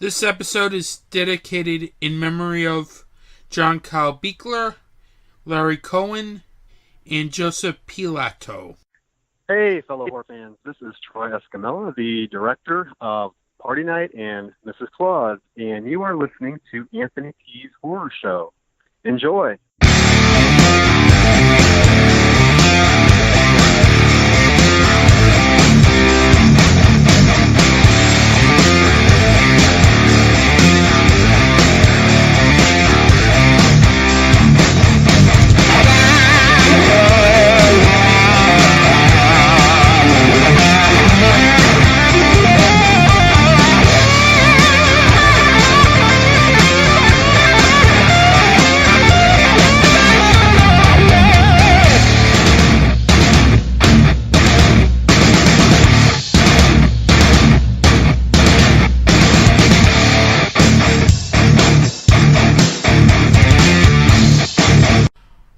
This episode is dedicated in memory of John Carl Buechler, Larry Cohen, and Joseph Pilato. Hey, fellow horror fans. This is Troy Escamilla, the director of Party Night and Mrs. Claus, and you are listening to Anthony T's Horror Show. Enjoy.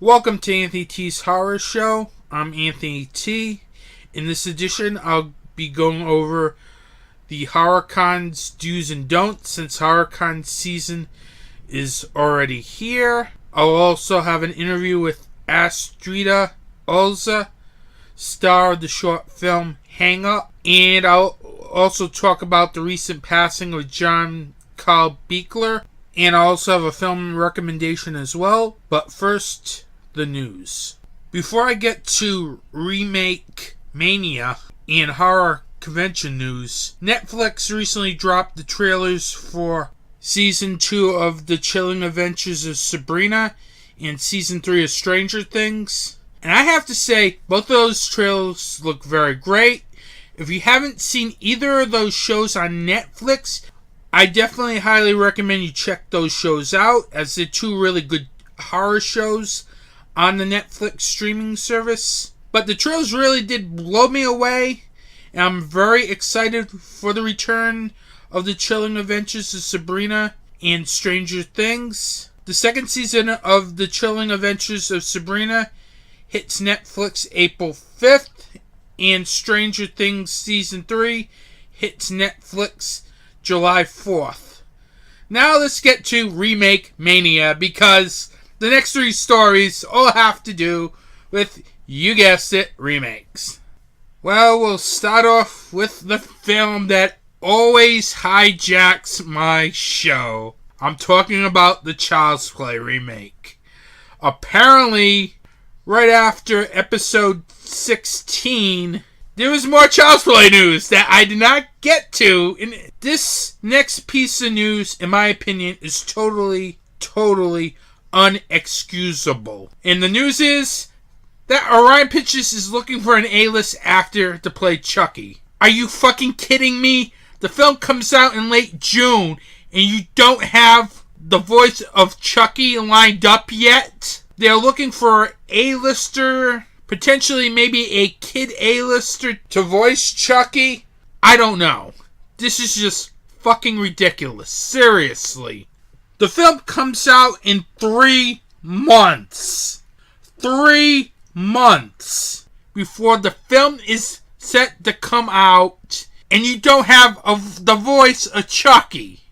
Welcome to Anthony T's Horror Show. I'm Anthony T. In this edition, I'll be going over the HorrorCon's do's and don'ts since HorrorCon season is already here. I'll also have an interview with Astrida Auza, star of the short film Hang Up. And I'll also talk about the recent passing of John Carl Buechler. And I also have a film recommendation as well. But first, the news. Before I get to remakemaina and horror convention news, Netflix recently dropped the trailers for Season 2 of The Chilling Adventures of Sabrina and Season 3 of Stranger Things. And I have to say, both of those trailers look very great. If you haven't seen either of those shows on Netflix, I definitely highly recommend you check those shows out, as they're two really good horror shows on the Netflix streaming service. But the trailers really did blow me away, and I'm very excited for the return of The Chilling Adventures of Sabrina and Stranger Things. The second season of The Chilling Adventures of Sabrina hits Netflix April 5th, and Stranger Things Season 3 hits Netflix July 4th. Now let's get to remakemaina, because the next three stories all have to do with, you guessed it, remakes. Well, we'll start off with the film that always hijacks my show. I'm talking about the Child's Play remake. Apparently, right after episode 16, there was more Child's Play news that I did not get to. And this next piece of news, in my opinion, is totally unexcusable. And the news is that Orion Pictures is looking for an A-list actor to play Chucky. Are you fucking kidding me? The film comes out in late June, and you don't have the voice of Chucky lined up yet? They're looking for an A-lister, potentially maybe a kid A-lister to voice Chucky? I don't know. This is just fucking ridiculous. Seriously. The film comes out in 3 months. 3 months before the film is set to come out, and you don't have the voice of Chucky.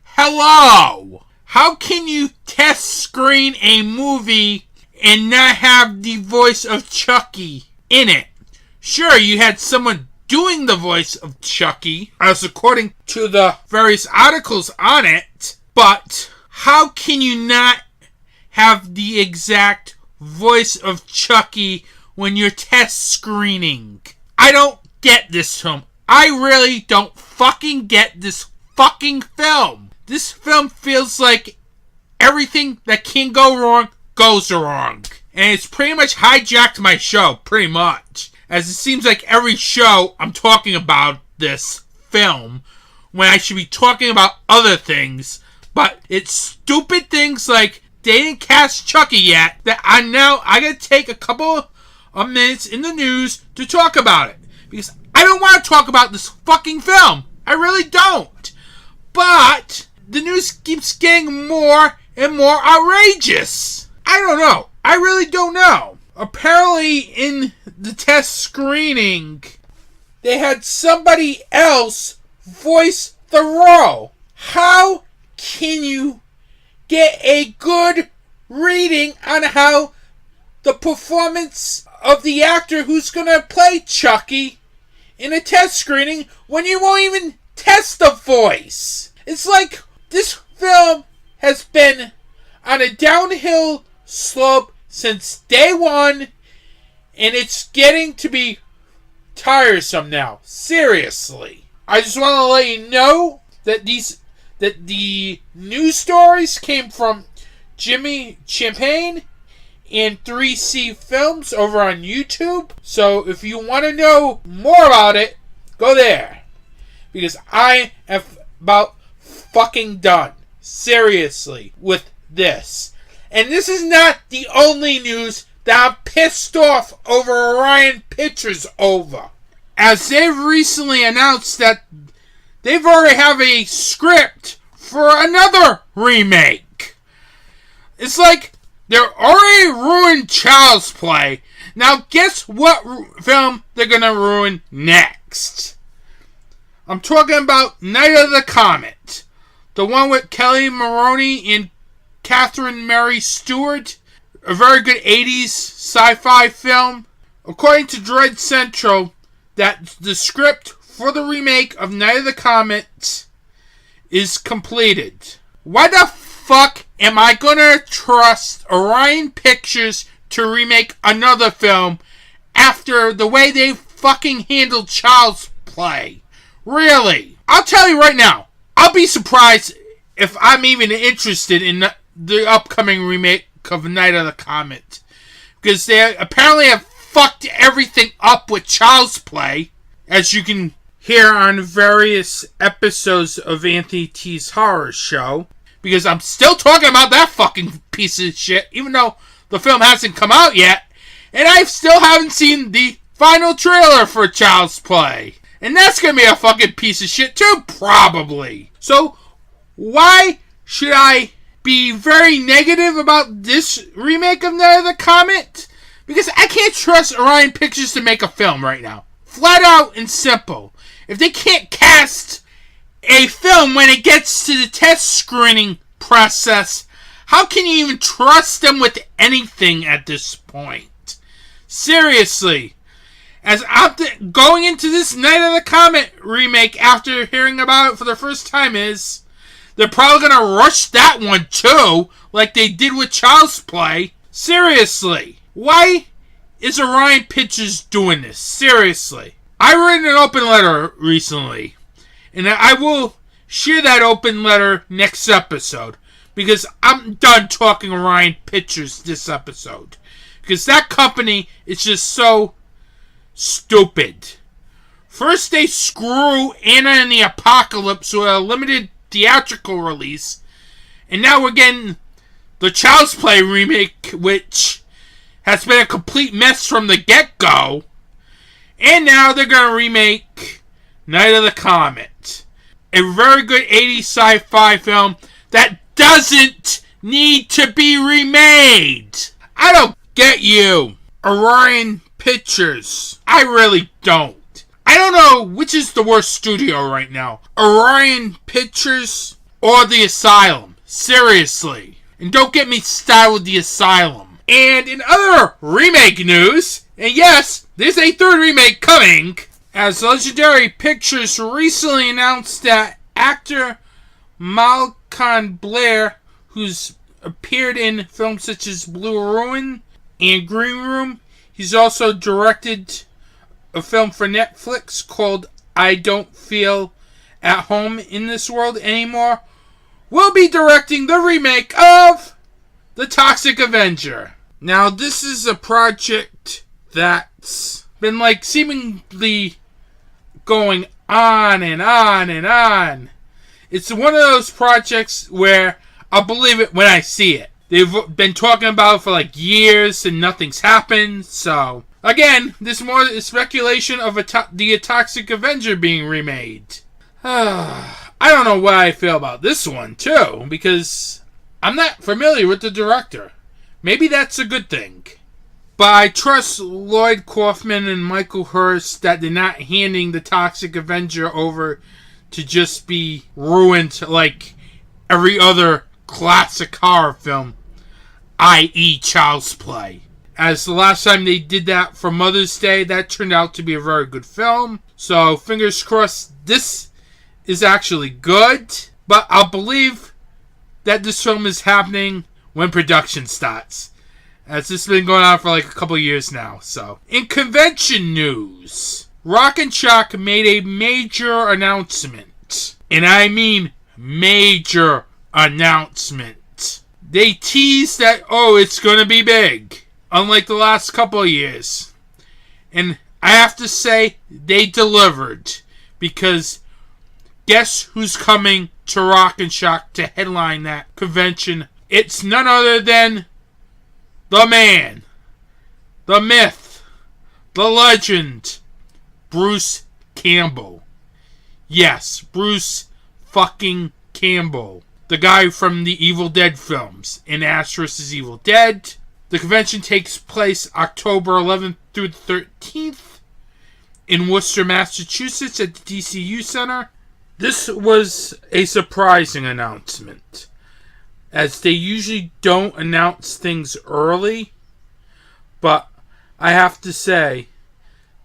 Hello! How can you test screen a movie and not have the voice of Chucky in it? Sure, you had someone doing the voice of Chucky, as according to the various articles on it, but how can you not have the exact voice of Chucky when you're test screening? I don't get this film. I really don't fucking get this fucking film. This film feels like everything that can go wrong goes wrong. And it's pretty much hijacked my show, pretty much. As it seems like every show I'm talking about this film when I should be talking about other things. But it's stupid things like they didn't cast Chucky yet that I gotta take a couple of minutes in the news to talk about it. Because I don't want to talk about this fucking film. I really don't. But the news keeps getting more and more outrageous. I don't know. I really don't know. Apparently in the test screening, they had somebody else voice the role. can you get a good reading on how the performance of the actor who's going to play Chucky in a test screening when you won't even test the voice? It's like this film has been on a downhill slope since day one, and it's getting to be tiresome now. Seriously. I just want to let you know that the news stories came from Jimmy Champagne and 3C Films over on YouTube. So if you want to know more about it, go there. Because I am about fucking done. Seriously. With this. And this is not the only news that I'm pissed off over Orion Pictures over. As they've recently announced that they've already have a script for another remake. It's like they're already ruined Child's Play. Now guess what film they're gonna ruin next? I'm talking about Night of the Comet. The one with Kelly Maroney and Catherine Mary Stewart. A very good 80s sci-fi film. According to Dread Central, that the script for the remake of Night of the Comet is completed. Why the fuck am I gonna trust Orion Pictures to remake another film after the way they fucking handled Child's Play? Really? I'll tell you right now, I'll be surprised if I'm even interested in the upcoming remake of Night of the Comet. Because they apparently have fucked everything up with Child's Play, as you can hear on various episodes of Anthony T's Horror Show. Because I'm still talking about that fucking piece of shit, even though the film hasn't come out yet. And I still haven't seen the final trailer for Child's Play. And that's gonna be a fucking piece of shit too, probably. So, why should I be very negative about this remake of Night of the Comet? Because I can't trust Orion Pictures to make a film right now. Flat out and simple. If they can't cast a film when it gets to the test screening process, how can you even trust them with anything at this point? Seriously. As I'm going into this Night of the Comet remake after hearing about it for the first time is, they're probably going to rush that one too, like they did with Child's Play. Seriously. Why is Orion Pictures doing this? Seriously. I read an open letter recently, and I will share that open letter next episode, because I'm done talking Orion Pictures this episode. Because that company is just so stupid. First they screw Anna and the Apocalypse with a limited theatrical release, and now we're getting the Child's Play remake, which has been a complete mess from the get-go. And now they're going to remake Night of the Comet. A very good 80s sci-fi film that doesn't need to be remade. I don't get you, Orion Pictures. I really don't. I don't know which is the worst studio right now. Orion Pictures or The Asylum. Seriously. And don't get me started with The Asylum. And in other remake news, and yes, there's a third remake coming, as Legendary Pictures recently announced that actor Malcolm Blair, who's appeared in films such as Blue Ruin and Green Room, he's also directed a film for Netflix called I Don't Feel at Home in This World Anymore, will be directing the remake of The Toxic Avenger. Now, this is a project that's been seemingly going on and on and on. It's one of those projects where I'll believe it when I see it. They've been talking about it for years and nothing's happened. So, again, there's more speculation of the Toxic Avenger being remade. I don't know what I feel about this one, too, because I'm not familiar with the director. Maybe that's a good thing. But I trust Lloyd Kaufman and Michael Hurst that they're not handing the Toxic Avenger over to just be ruined like every other classic horror film, i.e. Child's Play. As the last time they did that for Mother's Day, that turned out to be a very good film. So fingers crossed this is actually good. But I'll believe that this film is happening when production starts, as this has been going on for like a couple of years now. So, in convention news, Rock and Shock made a major announcement. And I mean major announcement. They teased that, it's going to be big, unlike the last couple of years. And I have to say, they delivered. Because guess who's coming to Rock and Shock to headline that convention? It's none other than the man, the myth, the legend, Bruce Campbell. Yes, Bruce fucking Campbell. The guy from the Evil Dead films in Ash vs. Evil Dead. The convention takes place October 11th through the 13th in Worcester, Massachusetts at the DCU Center. This was a surprising announcement, as they usually don't announce things early, but I have to say,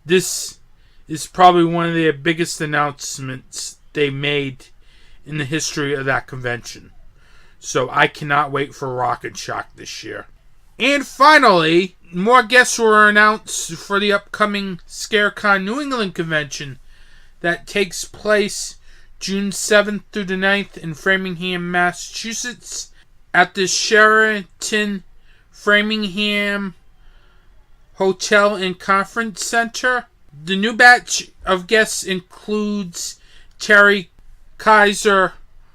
this is probably one of their biggest announcements they made in the history of that convention. So I cannot wait for Rock and Shock this year. And finally, more guests were announced for the upcoming ScareCon New England convention that takes place June 7th through the 9th in Framingham, Massachusetts at the Sheraton Framingham Hotel and Conference Center. The new batch of guests includes Terry Kaiser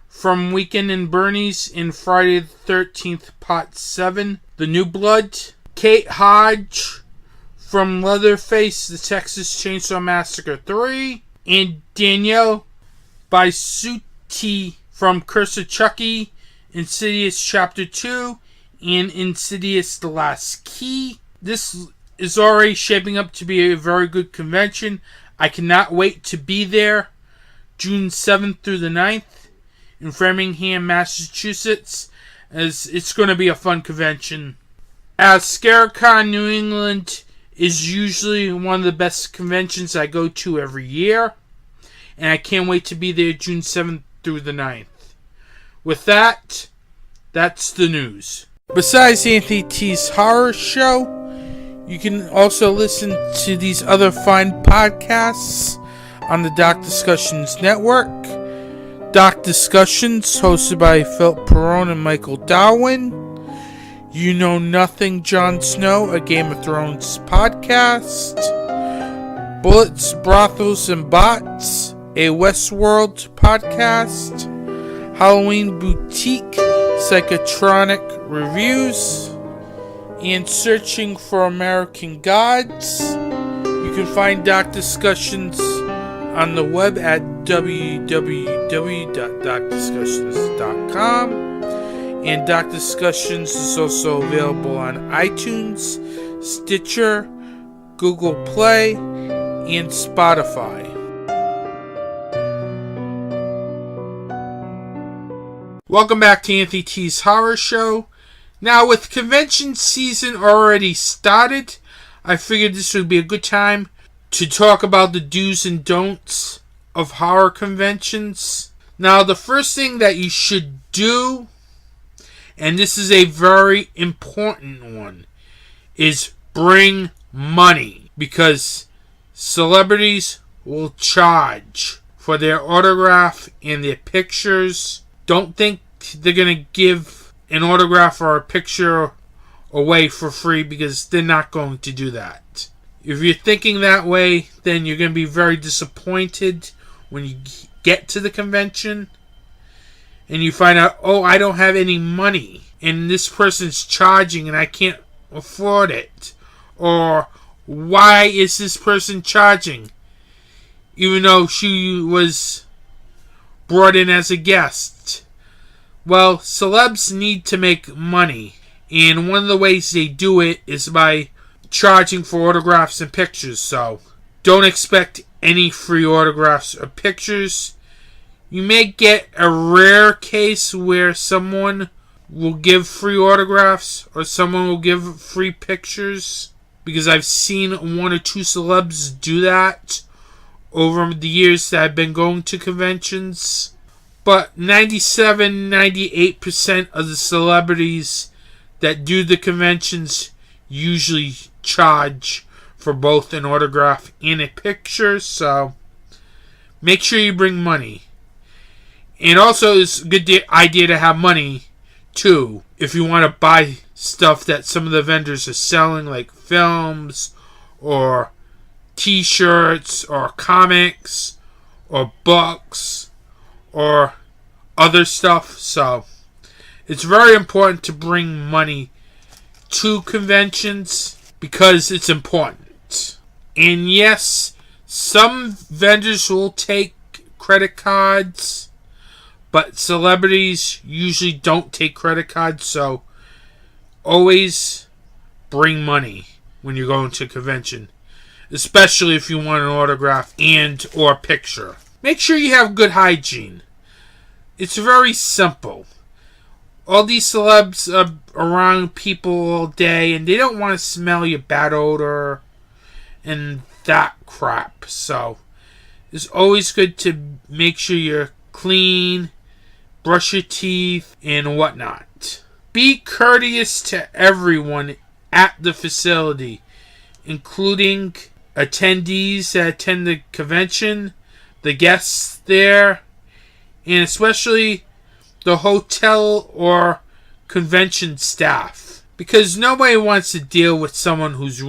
from Weekend in Bernie's in Friday the 13th Part 7. The New Blood. Kate Hodge from Leatherface, The Texas Chainsaw Massacre 3. And Danielle Baisuti from Curse of Chucky, Insidious Chapter 2, and Insidious The Last Key. This is already shaping up to be a very good convention. I cannot wait to be there June 7th through the 9th in Framingham, Massachusetts, as it's going to be a fun convention. As ScareCon New England is usually one of the best conventions I go to every year, and I can't wait to be there June 7th through the 9th. With that, that's the news. Besides Anthony T's horror show, you can also listen to these other fine podcasts on the Doc Discussions Network. Doc Discussions, hosted by Philip Perrone and Michael Darwin. You Know Nothing, Jon Snow, a Game of Thrones podcast. Bullets, Brothels, and Bots, a Westworld podcast. Halloween Boutique, Psychotronic Reviews. And Searching for American Gods. You can find Doc Discussions on the web at www.docdiscussions.com. And Doc Discussions is also available on iTunes, Stitcher, Google Play, and Spotify. Welcome back to Anthony T's Horror Show. Now, with convention season already started, I figured this would be a good time to talk about the do's and don'ts of horror conventions. Now, the first thing that you should do, and this is a very important one, is bring money, because celebrities will charge for their autograph and their pictures. Don't think they're going to give an autograph or a picture away for free, because they're not going to do that. If you're thinking that way, then you're going to be very disappointed when you get to the convention and you find out, I don't have any money and this person's charging and I can't afford it. Or, why is this person charging even though she was brought in as a guest? Well, celebs need to make money, and one of the ways they do it is by charging for autographs and pictures. So don't expect any free autographs or pictures. You may get a rare case where someone will give free autographs or someone will give free pictures, because I've seen one or two celebs do that over the years that I've been going to conventions. But 97-98% of the celebrities that do the conventions usually charge for both an autograph and a picture, so make sure you bring money. And also, it's a good idea to have money too if you want to buy stuff that some of the vendors are selling, like films or t-shirts or comics or books or other stuff. So it's very important to bring money to conventions because it's important. And yes, some vendors will take credit cards, but celebrities usually don't take credit cards, so always bring money when you're going to a convention, especially if you want an autograph and or picture. Make sure you have good hygiene. It's very simple. All these celebs are around people all day, and they don't want to smell your bad odor and that crap. So it's always good to make sure you're clean, brush your teeth, and whatnot. Be courteous to everyone at the facility, including attendees that attend the convention, the guests there, and especially the hotel or convention staff, because nobody wants to deal with someone who's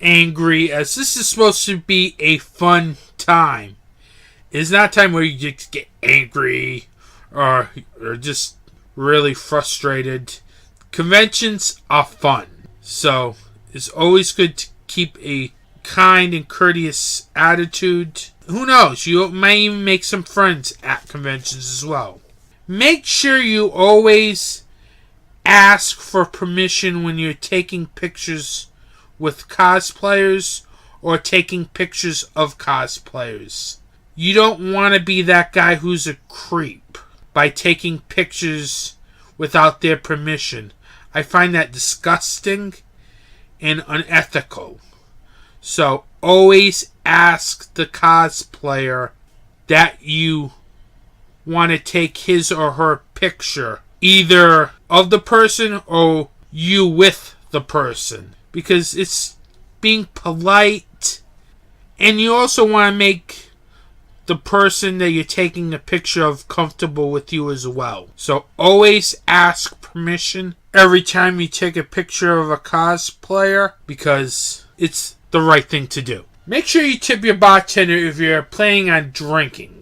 angry, as this is supposed to be a fun time. It's not a time where you just get angry or just really frustrated. Conventions are fun, so it's always good to keep a kind and courteous attitude. Who knows, you may even make some friends at conventions as well. Make sure you always ask for permission when you're taking pictures with cosplayers or taking pictures of cosplayers. You don't want to be that guy who's a creep by taking pictures without their permission. I find that disgusting and unethical. So always ask the cosplayer that you want to take his or her picture, either of the person or you with the person, because it's being polite, and you also want to make the person that you're taking a picture of comfortable with you as well. So always ask permission every time you take a picture of a cosplayer, because it's the right thing to do. Make sure you tip your bartender if you're planning on drinking.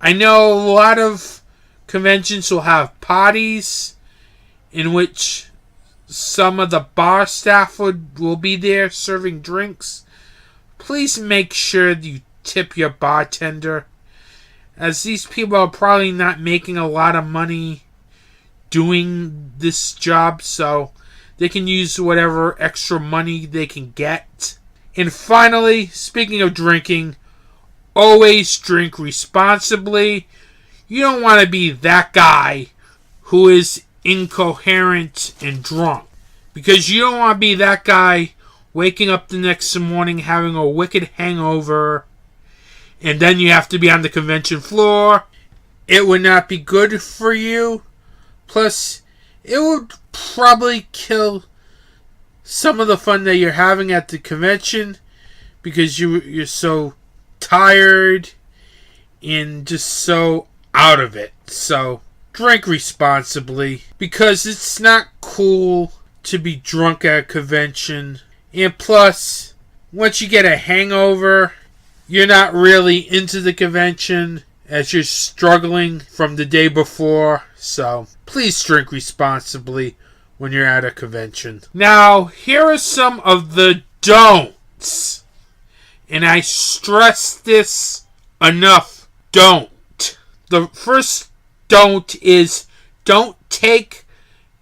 I know a lot of conventions will have parties in which some of the bar staff will be there serving drinks. Please make sure you tip your bartender, as these people are probably not making a lot of money doing this job, so they can use whatever extra money they can get. And finally, speaking of drinking, always drink responsibly. You don't want to be that guy who is incoherent and drunk, because you don't want to be that guy waking up the next morning having a wicked hangover, and then you have to be on the convention floor. It would not be good for you. Plus, it would probably kill some of the fun that you're having at the convention, because you're so tired and just so out of it. So drink responsibly, because it's not cool to be drunk at a convention. And plus, once you get a hangover, you're not really into the convention, as you're struggling from the day before. So please drink responsibly when you're at a convention. Now, here are some of the don'ts. And I stress this enough. Don't. The first don't is don't take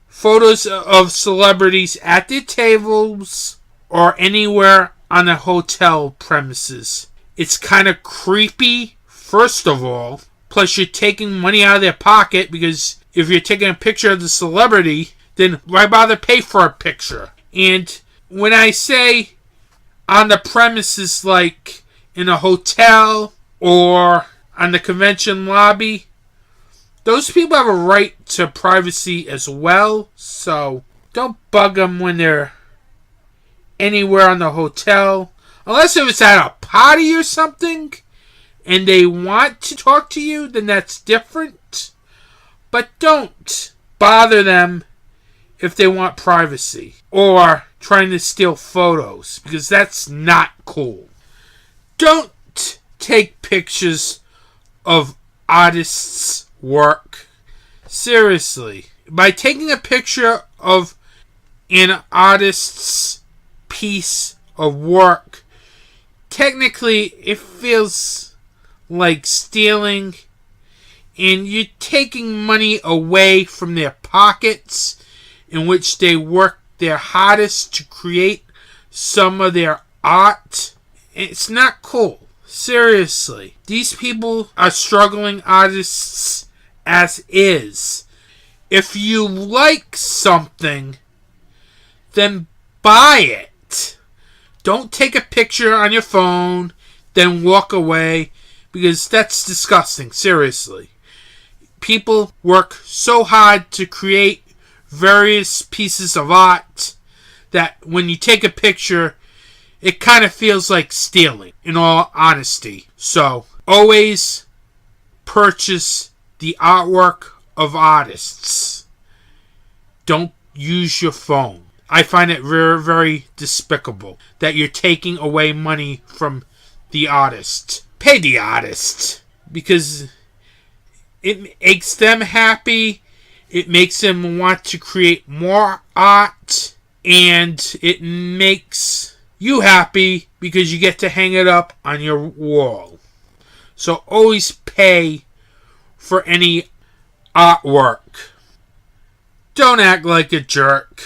photos of celebrities at their tables or anywhere on the hotel premises. It's kind of creepy, first of all. Plus, you're taking money out of their pocket, because if you're taking a picture of the celebrity, then why bother pay for a picture? And when I say on the premises, like in a hotel or on the convention lobby, those people have a right to privacy as well. So don't bug them when they're anywhere on the hotel. Unless if it's at a party or something and they want to talk to you, then that's different. But don't bother them if they want privacy or trying to steal photos, because that's not cool. Don't take pictures of artists' work. Seriously. By taking a picture of an artist's piece of work, technically it feels like stealing, and you're taking money away from their pockets, in which they work their hardest to create some of their art. It's not cool. Seriously. These people are struggling artists as is. If you like something, then buy it. Don't take a picture on your phone, then walk away, because that's disgusting. Seriously. People work so hard to create various pieces of art that when you take a picture, it kind of feels like stealing, in all honesty. So, always purchase the artwork of artists. Don't use your phone. I find it very, very despicable that you're taking away money from the artist. Pay the artist, because it makes them happy. It makes them want to create more art, and it makes you happy because you get to hang it up on your wall. So always pay for any artwork. Don't act like a jerk.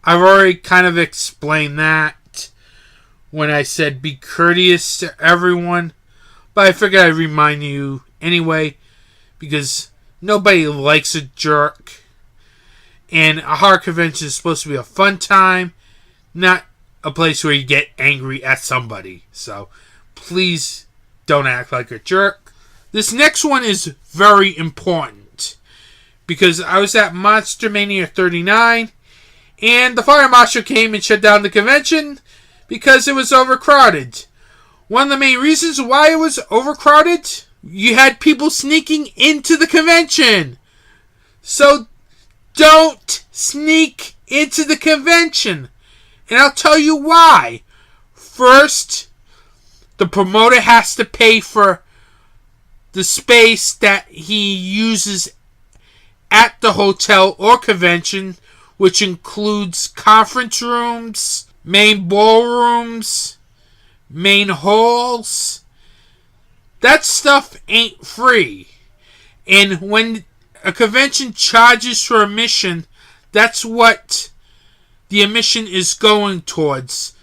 I've already kind of explained that when I said be courteous to everyone, but I figured I'd remind you anyway, because nobody likes a jerk. And a horror convention is supposed to be a fun time, not a place where you get angry at somebody. So please don't act like a jerk. This next one is very important, because I was at Monster Mania 39, and the fire marshal came and shut down the convention because it was overcrowded. One of the main reasons why it was overcrowded, you had people sneaking into the convention. So don't sneak into the convention. And I'll tell you why. First, the promoter has to pay for the space that he uses at the hotel or convention, which includes conference rooms, main ballrooms, main halls. That stuff ain't free. And when a convention charges for admission, that's what the admission is going towards.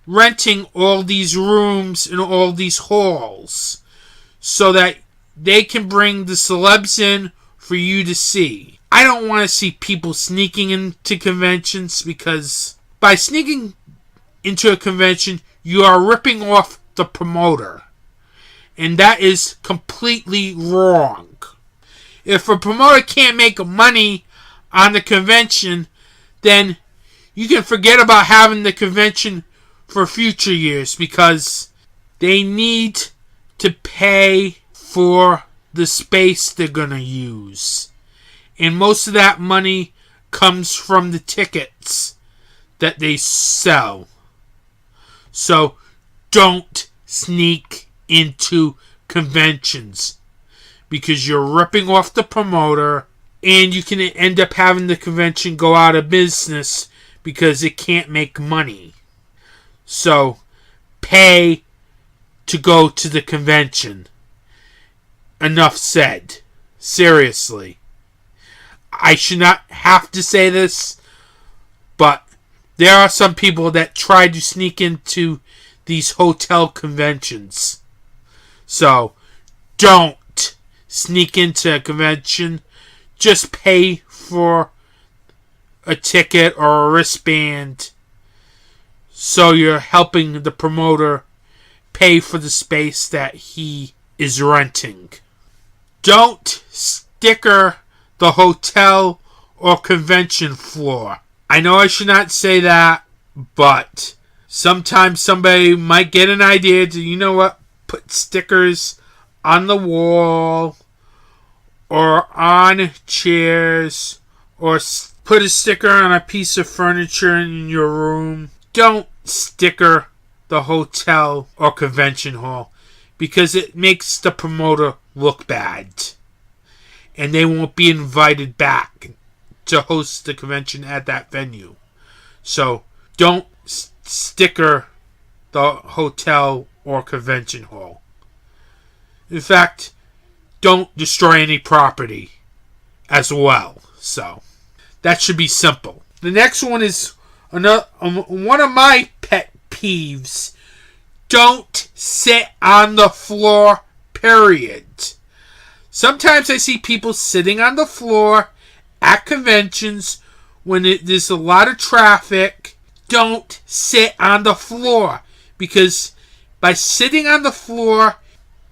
Renting all these rooms and all these halls so that they can bring the celebs in for you to see. I don't want to see people sneaking into conventions, because by sneaking into a convention, you are ripping off the promoter. And that is completely wrong. If a promoter can't make money on the convention, then you can forget about having the convention for future years, because they need to pay for the space they're going to use. And most of that money comes from the tickets that they sell. So don't sneak into conventions, because you're ripping off the promoter, and you can end up having the convention go out of business because it can't make money. So pay to go to the convention. Enough said. Seriously. I should not have to say this, but there are some people that try to sneak into these hotel conventions. So don't sneak into a convention, just pay for a ticket or a wristband, so you're helping the promoter pay for the space that he is renting. Don't sticker the hotel or convention floor. I know I should not say that, but sometimes somebody might get an idea to, you know what, put stickers on the wall or on chairs, or put a sticker on a piece of furniture in your room. Don't sticker the hotel or convention hall, because it makes the promoter look bad, and they won't be invited back to host the convention at that venue. So don't sticker the hotel or convention hall. In fact, don't destroy any property as well. So that should be simple. The next one is another one of my pet peeves. Don't sit on the floor, period. Sometimes I see people sitting on the floor at conventions when there's a lot of traffic. Don't sit on the floor, because by sitting on the floor,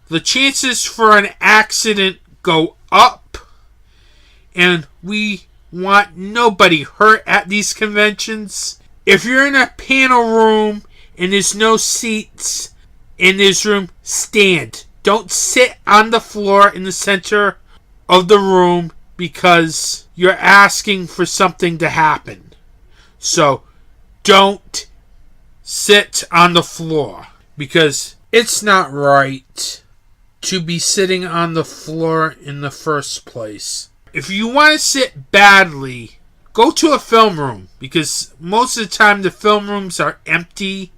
the chances for an accident go up, and we want nobody hurt at these conventions. If you're in a panel room and there's no seats in this room, stand. Don't sit on the floor in the center of the room, because you're asking for something to happen. So don't sit on the floor, because it's not right to be sitting on the floor in the first place. If you want to sit badly, go to a film room, because most of the time the film rooms are empty.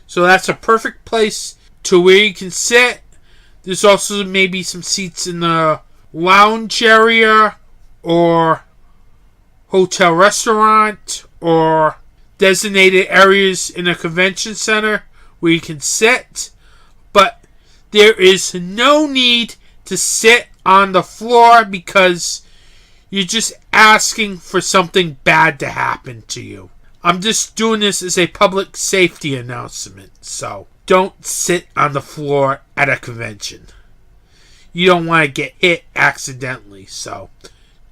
So that's a perfect place to where you can sit. There's also maybe some seats in the lounge area or hotel restaurant or designated areas in a convention center where you can sit. But there is no need to sit on the floor, because you're just asking for something bad to happen to you. I'm just doing this as a public safety announcement. So don't sit on the floor at a convention. You don't want to get hit accidentally, so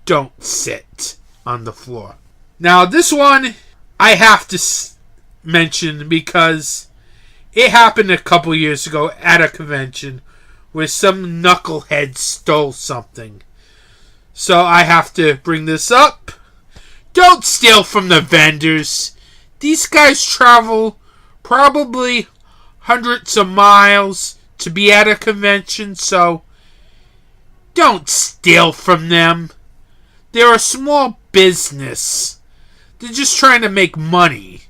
don't sit on the floor. Now, this one I have to mention, because it happened a couple years ago at a convention where some knucklehead stole something. So I have to bring this up. Don't steal from the vendors. These guys travel probably hundreds of miles to be at a convention, so don't steal from them. They're a small business. They're just trying to make money.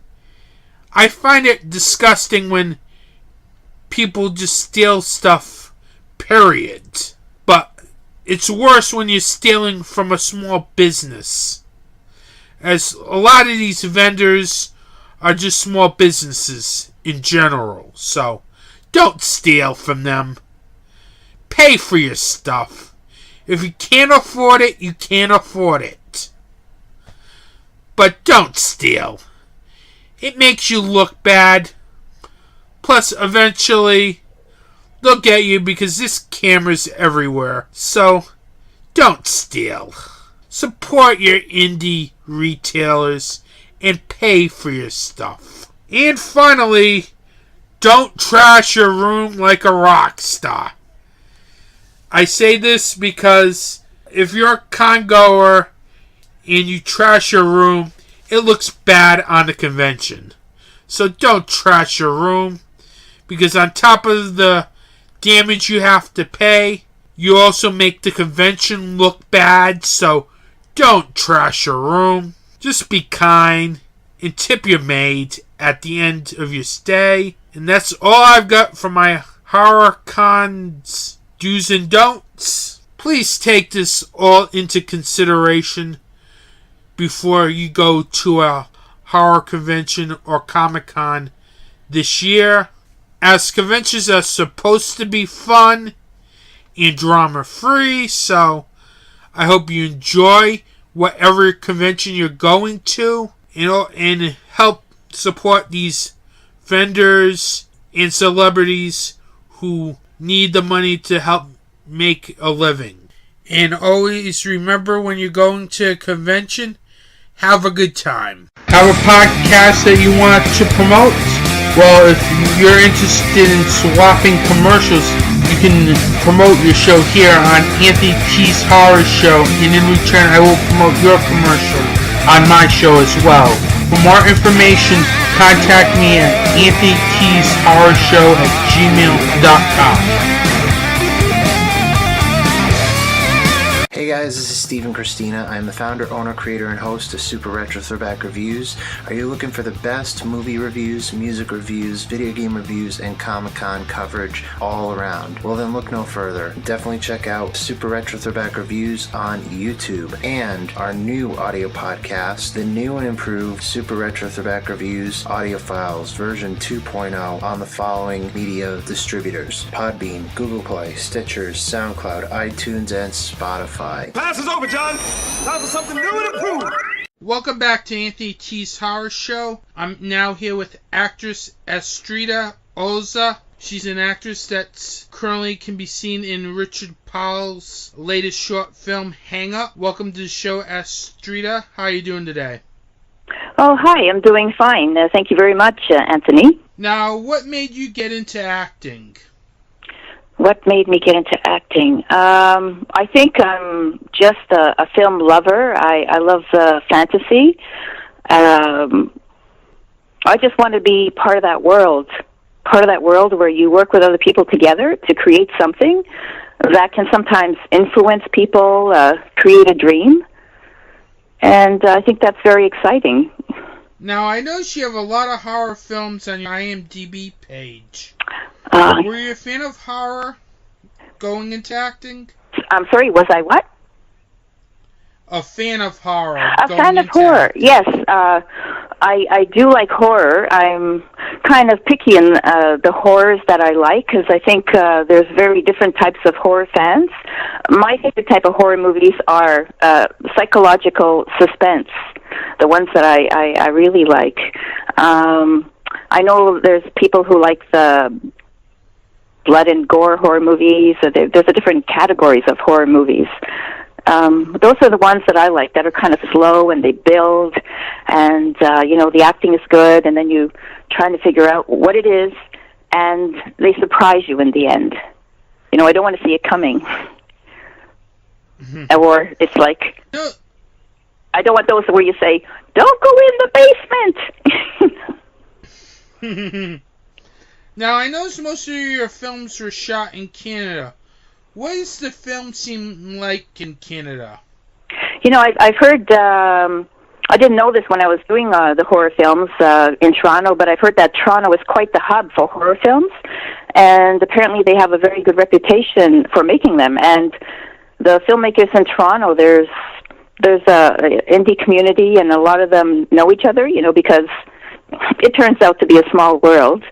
I find it disgusting when people just steal stuff, period. But it's worse when you're stealing from a small business, as a lot of these vendors are just small businesses in general. So don't steal from them. Pay for your stuff. If you can't afford it, you can't afford it. But don't steal. It makes you look bad. Plus, eventually, they'll get you, because this camera's everywhere. So don't steal. Support your indie retailers and pay for your stuff. And finally, don't trash your room like a rock star. I say this because if you're a con goer and you trash your room, it looks bad on the convention. So don't trash your room, because on top of the damage you have to pay, you also make the convention look bad. So don't trash your room. Just be kind and tip your maid at the end of your stay. And that's all I've got for my horror cons do's and don'ts. Please take this all into consideration before you go to a horror convention or Comic-Con this year, as conventions are supposed to be fun and drama-free, so I hope you enjoy whatever convention you're going to, and help support these vendors and celebrities who need the money to help make a living. And always remember, when you're going to a convention, have a good time. Have a podcast that you want to promote? Well, if you're interested in swapping commercials, you can promote your show here on Anthony T's Horror Show, and in return I will promote your commercial on my show as well. For more information, contact me at anthonytshorrorshow@gmail.com. Hey guys, this is Steve and Christina. I'm the founder, owner, creator, and host of Super Retro Throwback Reviews. Are you looking for the best movie reviews, music reviews, video game reviews, and Comic-Con coverage all around? Well then look no further. Definitely check out Super Retro Throwback Reviews on YouTube and our new audio podcast, the new and improved Super Retro Throwback Reviews audio files version 2.0 on the following media distributors: Podbean, Google Play, Stitcher, SoundCloud, iTunes, and Spotify. Class is over, John. Time for something new and improved. Welcome back to Anthony T's Horror Show. I'm now here with actress Astrida Auza. She's an actress that currently can be seen in Richard Powell's latest short film, Hang Up. Welcome to the show, Astrida. How are you doing today? Oh, hi. I'm doing fine. Thank you very much, Anthony. Now, what made you get into acting? What made me get into acting? I think I'm just a film lover. I love fantasy. I just want to be part of that world where you work with other people together to create something that can sometimes influence people, create a dream. And I think that's very exciting. Now, I noticed you have a lot of horror films on your IMDb page. Were you a fan of horror going into acting? I'm sorry, was I what? A fan of horror. A fan of horror, acting. yes. I do like horror. I'm kind of picky in the horrors that I like, because I think there's very different types of horror fans. My favorite type of horror movies are psychological suspense, the ones that I really like. I know there's people who like the blood and gore horror movies. There's a different categories of horror movies. Those are the ones that I like, that are kind of slow and they build, and the acting is good, and then you trying to figure out what it is, and they surprise you in the end. I don't want to see it coming. Mm-hmm. Or it's like, I don't want those where you say, "Don't go in the basement." Now, I noticed most of your films were shot in Canada. What does the film seem like in Canada? I've heard, I didn't know this when I was doing the horror films in Toronto, but I've heard that Toronto is quite the hub for horror films, and apparently they have a very good reputation for making them. And the filmmakers in Toronto, there's a indie community, and a lot of them know each other, because it turns out to be a small world.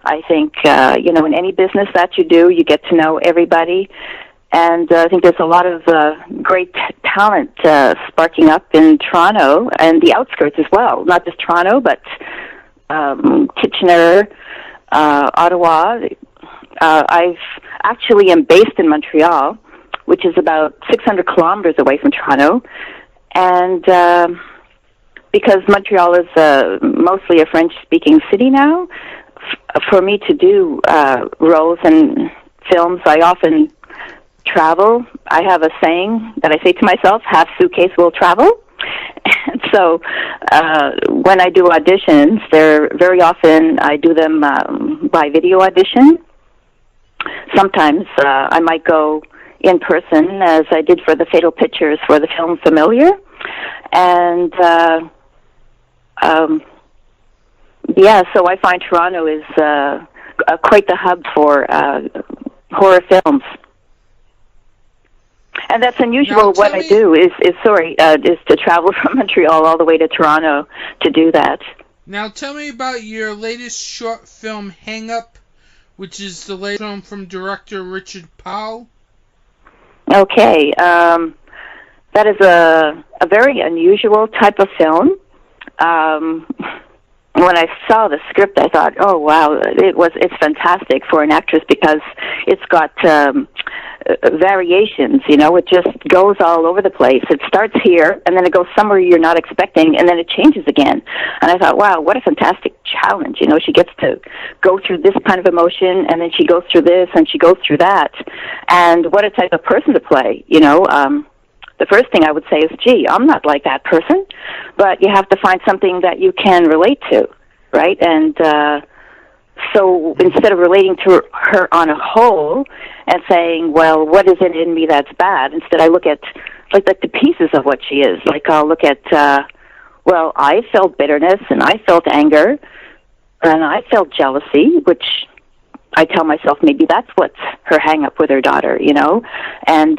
I think, in any business that you do, you get to know everybody. And I think there's a lot of great talent sparking up in Toronto and the outskirts as well. Not just Toronto, but Kitchener, Ottawa. I've actually am based in Montreal, which is about 600 kilometers away from Toronto. And because Montreal is mostly a French-speaking city now, for me to do roles and films, I often travel. I have a saying that I say to myself, half suitcase will travel. And so when I do auditions, they're very often I do them by video audition. Sometimes I might go in person, as I did for the Fatal Pictures for the film Familiar. And so I find Toronto is quite the hub for horror films. And that's unusual. What I do is to travel from Montreal all the way to Toronto to do that. Now tell me about your latest short film, Hang Up, which is the latest film from director Richard Powell. Okay. That is a very unusual type of film. When I saw the script, I thought, oh, wow, it's fantastic for an actress because it's got variations, it just goes all over the place. It starts here, and then it goes somewhere you're not expecting, and then it changes again. And I thought, wow, what a fantastic challenge. She gets to go through this kind of emotion, and then she goes through this, and she goes through that. And what a type of person to play, The first thing I would say is, gee, I'm not like that person, but you have to find something that you can relate to, right? And so instead of relating to her on a whole and saying, well, what is it in me that's bad? Instead, I look at like the pieces of what she is. Like I'll look at, well, I felt bitterness and I felt anger and I felt jealousy, which I tell myself maybe that's what's her hang-up with her daughter, and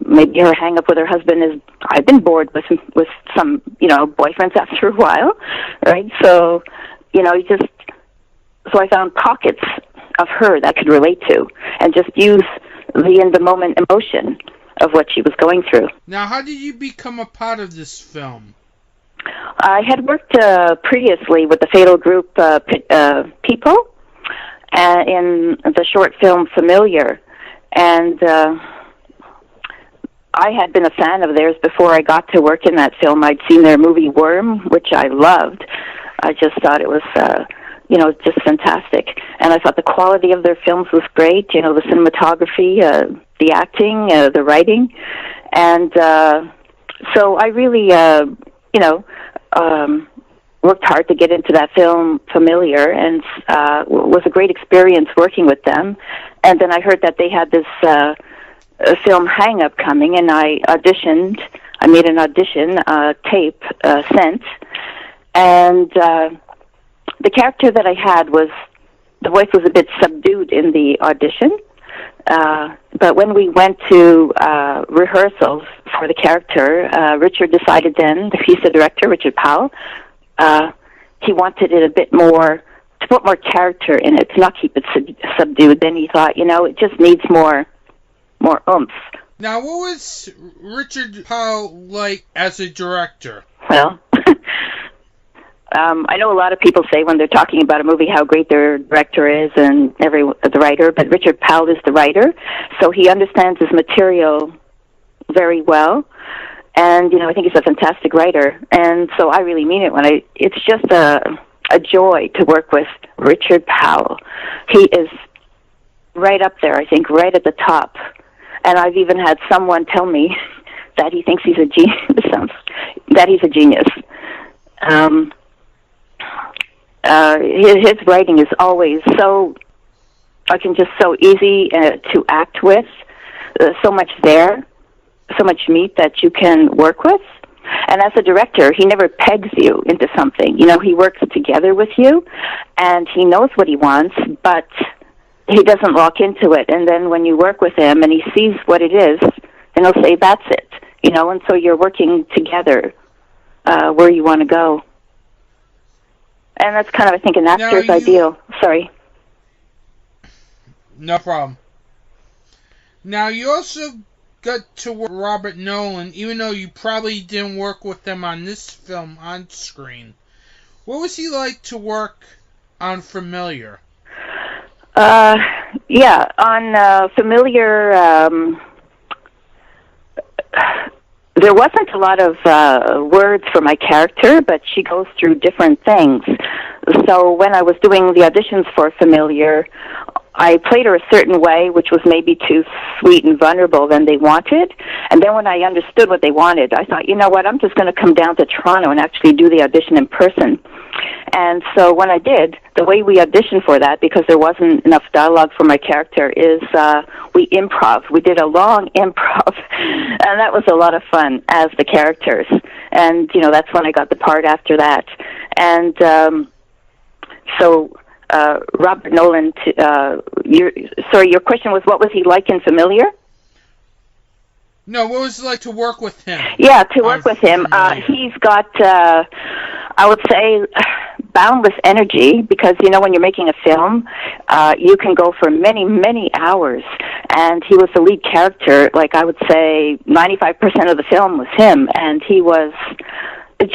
maybe her hang-up with her husband is I've been bored with some, boyfriends after a while, right? So, so I found pockets of her that I could relate to and just use the in-the-moment emotion of what she was going through. Now, how did you become a part of this film? I had worked previously with the Fatal Group people, in the short film Familiar, and I had been a fan of theirs before I got to work in that film. I'd seen their movie Worm, which I loved. I just thought it was, just fantastic. And I thought the quality of their films was great, the cinematography, the acting, the writing. And so I really, worked hard to get into that film Familiar, and was a great experience working with them. And then I heard that they had this film Hang Up coming, and I auditioned. I made an audition tape sent, and the character that I had was, the voice was a bit subdued in the audition, but when we went to rehearsals for the character, Richard decided then, he's the director, Richard Powell, he wanted it a bit more, to put more character in it, to not keep it subdued. Then he thought, it just needs more oomph. Now, what was Richard Powell like as a director? Well, I know a lot of people say when they're talking about a movie how great their director is and the writer, but Richard Powell is the writer, so he understands his material very well. And, I think he's a fantastic writer. And so I really mean it it's just a joy to work with Richard Powell. He is right up there, I think, right at the top. And I've even had someone tell me that he thinks he's a genius. That he's a genius. His writing is always so easy to act with. So much there. So much meat that you can work with. And as a director, he never pegs you into something. He works together with you, and he knows what he wants, but he doesn't lock into it. And then when you work with him and he sees what it is, then he'll say, that's it. And so you're working together where you want to go. And that's kind of, I think, an actor's ideal. Sorry. No problem. Now, you also got to work with Robert Nolan, even though you probably didn't work with him on this film on screen. What was he like to work on Familiar? Yeah, on Familiar, there wasn't a lot of words for my character, but she goes through different things. So when I was doing the auditions for Familiar, I played her a certain way, which was maybe too sweet and vulnerable than they wanted. And then when I understood what they wanted, I thought, you know what, I'm just going to come down to Toronto and actually do the audition in person. And so when I did, the way we auditioned for that, because there wasn't enough dialogue for my character, is we improv. We did a long improv, and that was a lot of fun as the characters. And, that's when I got the part after that. And so Robert Nolan, your question was, what was he like in Familiar? No, what was it like to work with him? Yeah, to work with him. He's got, I would say, boundless energy, because, you know, when you're making a film, you can go for many, many hours. And he was the lead character. Like, I would say 95% of the film was him, and he was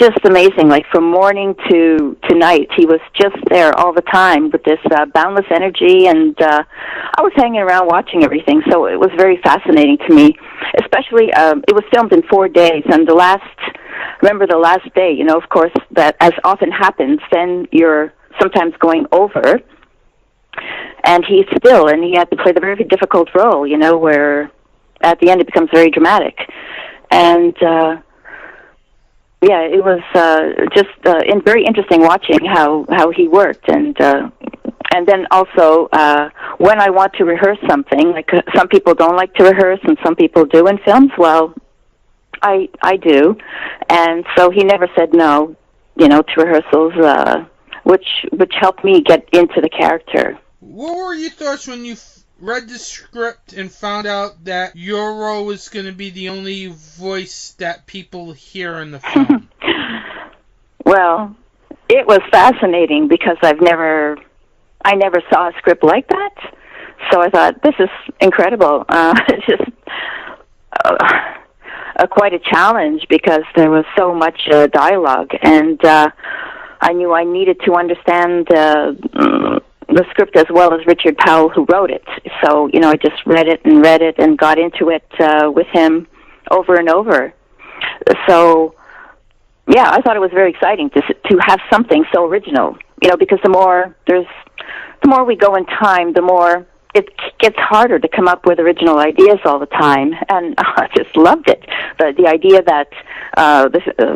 just amazing. Like, from morning to night, he was just there all the time with this boundless energy, and I was hanging around watching everything, so it was very fascinating to me. Especially, it was filmed in 4 days, and the last day, you know, of course, that as often happens, then you're sometimes going over, and he had to play the very difficult role, you know, where at the end it becomes very dramatic. And yeah, it was just very interesting watching how he worked, and then also when I want to rehearse something, like some people don't like to rehearse and some people do in films. Well, I do, and so he never said no, you know, to rehearsals, which helped me get into the character. What were your thoughts when you read the script and found out that your role was going to be the only voice that people hear in the film? Well, it was fascinating because I never saw a script like that. So I thought, this is incredible. It's just quite a challenge because there was so much dialogue, and I knew I needed to understand the script as well as Richard Powell, who wrote it. So, you know, I just read it and got into it with him over and over. So, yeah, I thought it was very exciting to have something so original, you know, because the more we go in time, the more it gets harder to come up with original ideas all the time, and I just loved it. The idea that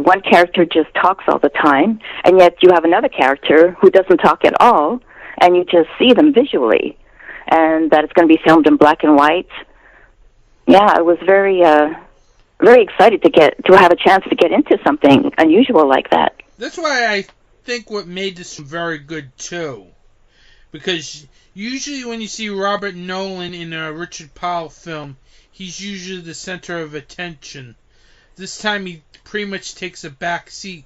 one character just talks all the time, and yet you have another character who doesn't talk at all, and you just see them visually, and that it's going to be filmed in black and white. Yeah, I was very excited to have a chance to get into something unusual like that. That's why I think what made this very good too, because usually when you see Robert Nolan in a Richard Powell film, he's usually the center of attention. This time he pretty much takes a back seat,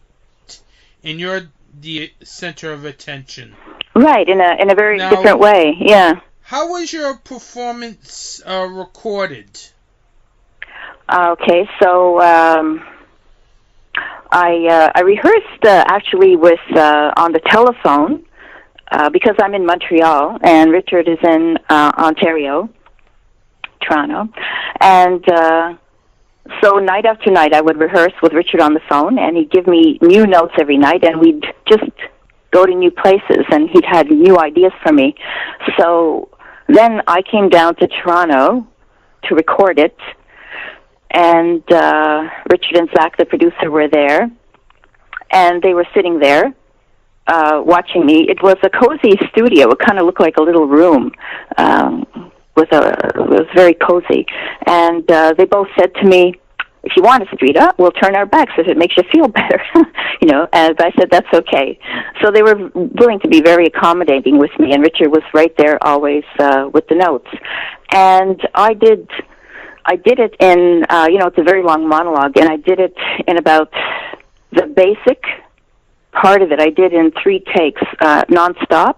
and you're the center of attention. Right, in a very different way, yeah. How was your performance recorded? Okay, so I rehearsed actually with on the telephone because I'm in Montreal and Richard is in Ontario, Toronto, and so night after night I would rehearse with Richard on the phone, and he'd give me new notes every night, and we'd just go to new places, and he'd had new ideas for me. So then I came down to Toronto to record it, and Richard and Zach, the producer, were there, and they were sitting there watching me. It was a cozy studio. It kind of looked like a little room. It was very cozy, and they both said to me, "If you want, Astrida, we'll turn our backs if it makes you feel better." You know, and I said, "That's okay." So they were willing to be very accommodating with me, and Richard was right there always with the notes. And I did it in, you know, it's a very long monologue, and I did it in about the basic part of it. I did in 3 takes, nonstop,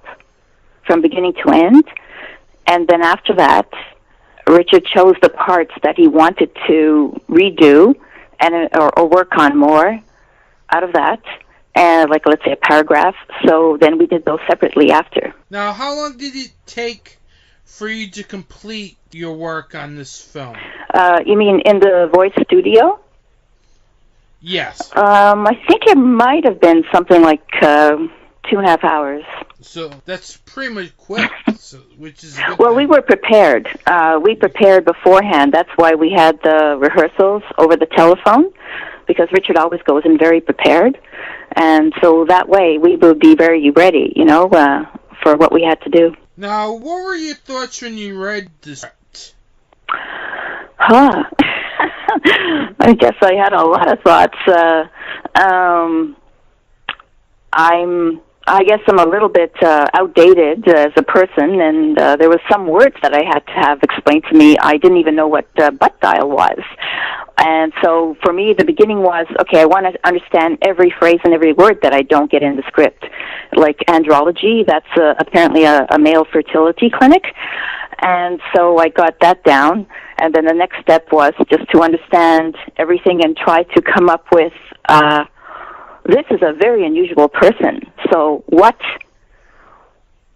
from beginning to end. And then after that, Richard chose the parts that he wanted to redo and or work on more out of that, and like, let's say, a paragraph. So then we did those separately after. Now, how long did it take for you to complete your work on this film? You mean in the voice studio? Yes. I think it might have been something like 2.5 hours. So that's pretty much quick, which is a good Well, thing. we were prepared. We prepared beforehand. That's why we had the rehearsals over the telephone, because Richard always goes in very prepared. And so that way we would be very ready, you know, for what we had to do. Now, what were your thoughts when you read the script? I guess I had a lot of thoughts. I guess I'm a little bit outdated as a person, and there was some words that I had to have explained to me. I didn't even know what butt dial was. And so for me, the beginning was, okay, I want to understand every phrase and every word that I don't get in the script. Like andrology, that's apparently a male fertility clinic. And so I got that down. And then the next step was just to understand everything and try to come up with... this is a very unusual person. So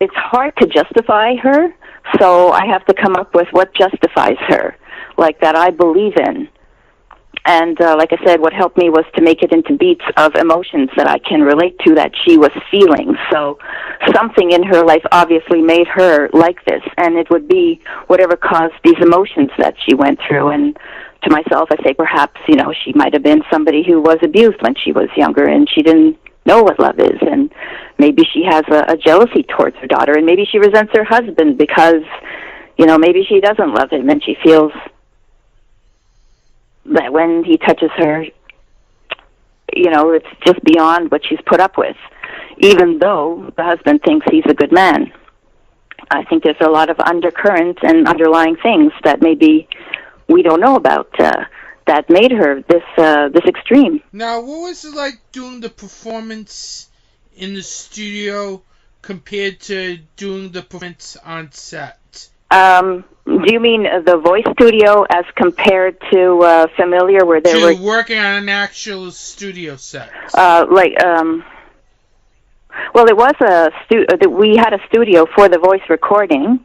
it's hard to justify her, so I have to come up with what justifies her, like that I believe in. And like I said, what helped me was to make it into beats of emotions that I can relate to that she was feeling. So something in her life obviously made her like this, and it would be whatever caused these emotions that she went through. And to myself, I say perhaps, she might have been somebody who was abused when she was younger and she didn't know what love is. And maybe she has a jealousy towards her daughter, and maybe she resents her husband because, maybe she doesn't love him and she feels that when he touches her, it's just beyond what she's put up with, even though the husband thinks he's a good man. I think there's a lot of undercurrents and underlying things that maybe we don't know about that made her this extreme. Now, what was it like doing the performance in the studio compared to doing the performance on set? Do you mean the voice studio as compared to Familiar, where they were working on an actual studio set? Well, it was we had a studio for the voice recording.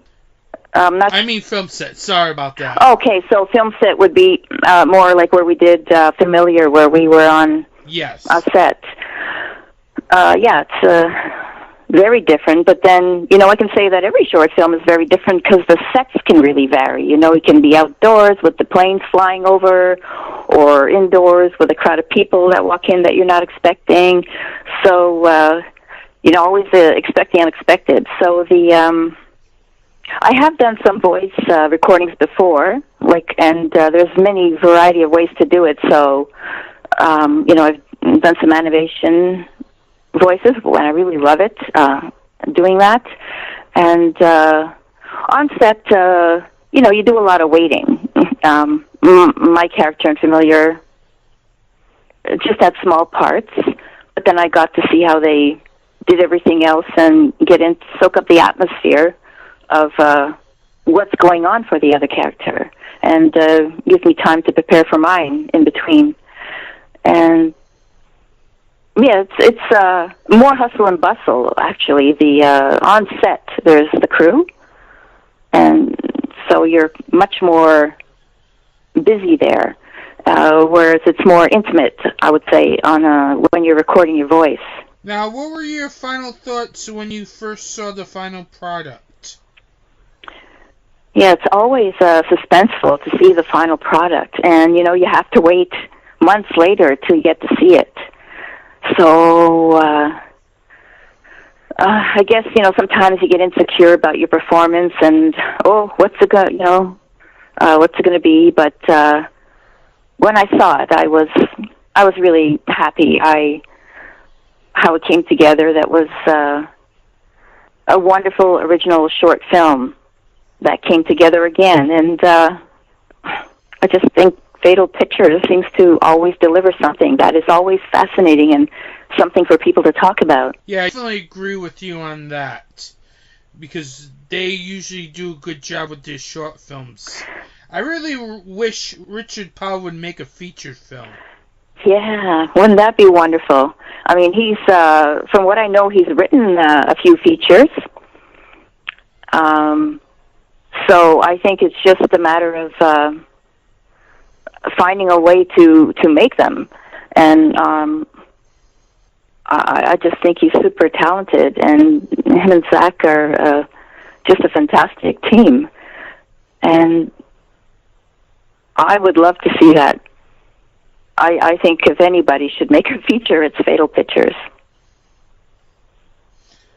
I mean film set. Sorry about that. Okay, so film set would be more like where we did Familiar, where we were on a set. Yeah, it's very different, but then, I can say that every short film is very different because the sets can really vary. It can be outdoors with the planes flying over, or indoors with a crowd of people that walk in that you're not expecting. So, always expect the unexpected. So I have done some voice recordings before, and there's many variety of ways to do it. So, I've done some animation voices when I really love it, doing that. And on set, you do a lot of waiting. My character in Familiar just had small parts, but then I got to see how they did everything else and soak up the atmosphere of what's going on for the other character, and gives me time to prepare for mine in between. And yeah, it's more hustle and bustle, actually. The on set, there's the crew, and so you're much more busy there, whereas it's more intimate, I would say, when you're recording your voice. Now, what were your final thoughts when you first saw the final product? Yeah, it's always suspenseful to see the final product, and you have to wait months later to get to see it. So I guess sometimes you get insecure about your performance, and what's it going to be? But when I saw it, I was really happy. How it came together. That was a wonderful original short film that came together again, and I just think Fatal Pictures seems to always deliver something that is always fascinating and something for people to talk about. Yeah, I definitely agree with you on that, because they usually do a good job with their short films. I really wish Richard Powell would make a feature film. Yeah, wouldn't that be wonderful? I mean, he's, from what I know, he's written a few features. So I think it's just a matter of finding a way to make them. And I just think he's super talented, and him and Zach are just a fantastic team. And I would love to see that. I think if anybody should make a feature, it's Fatal Pictures.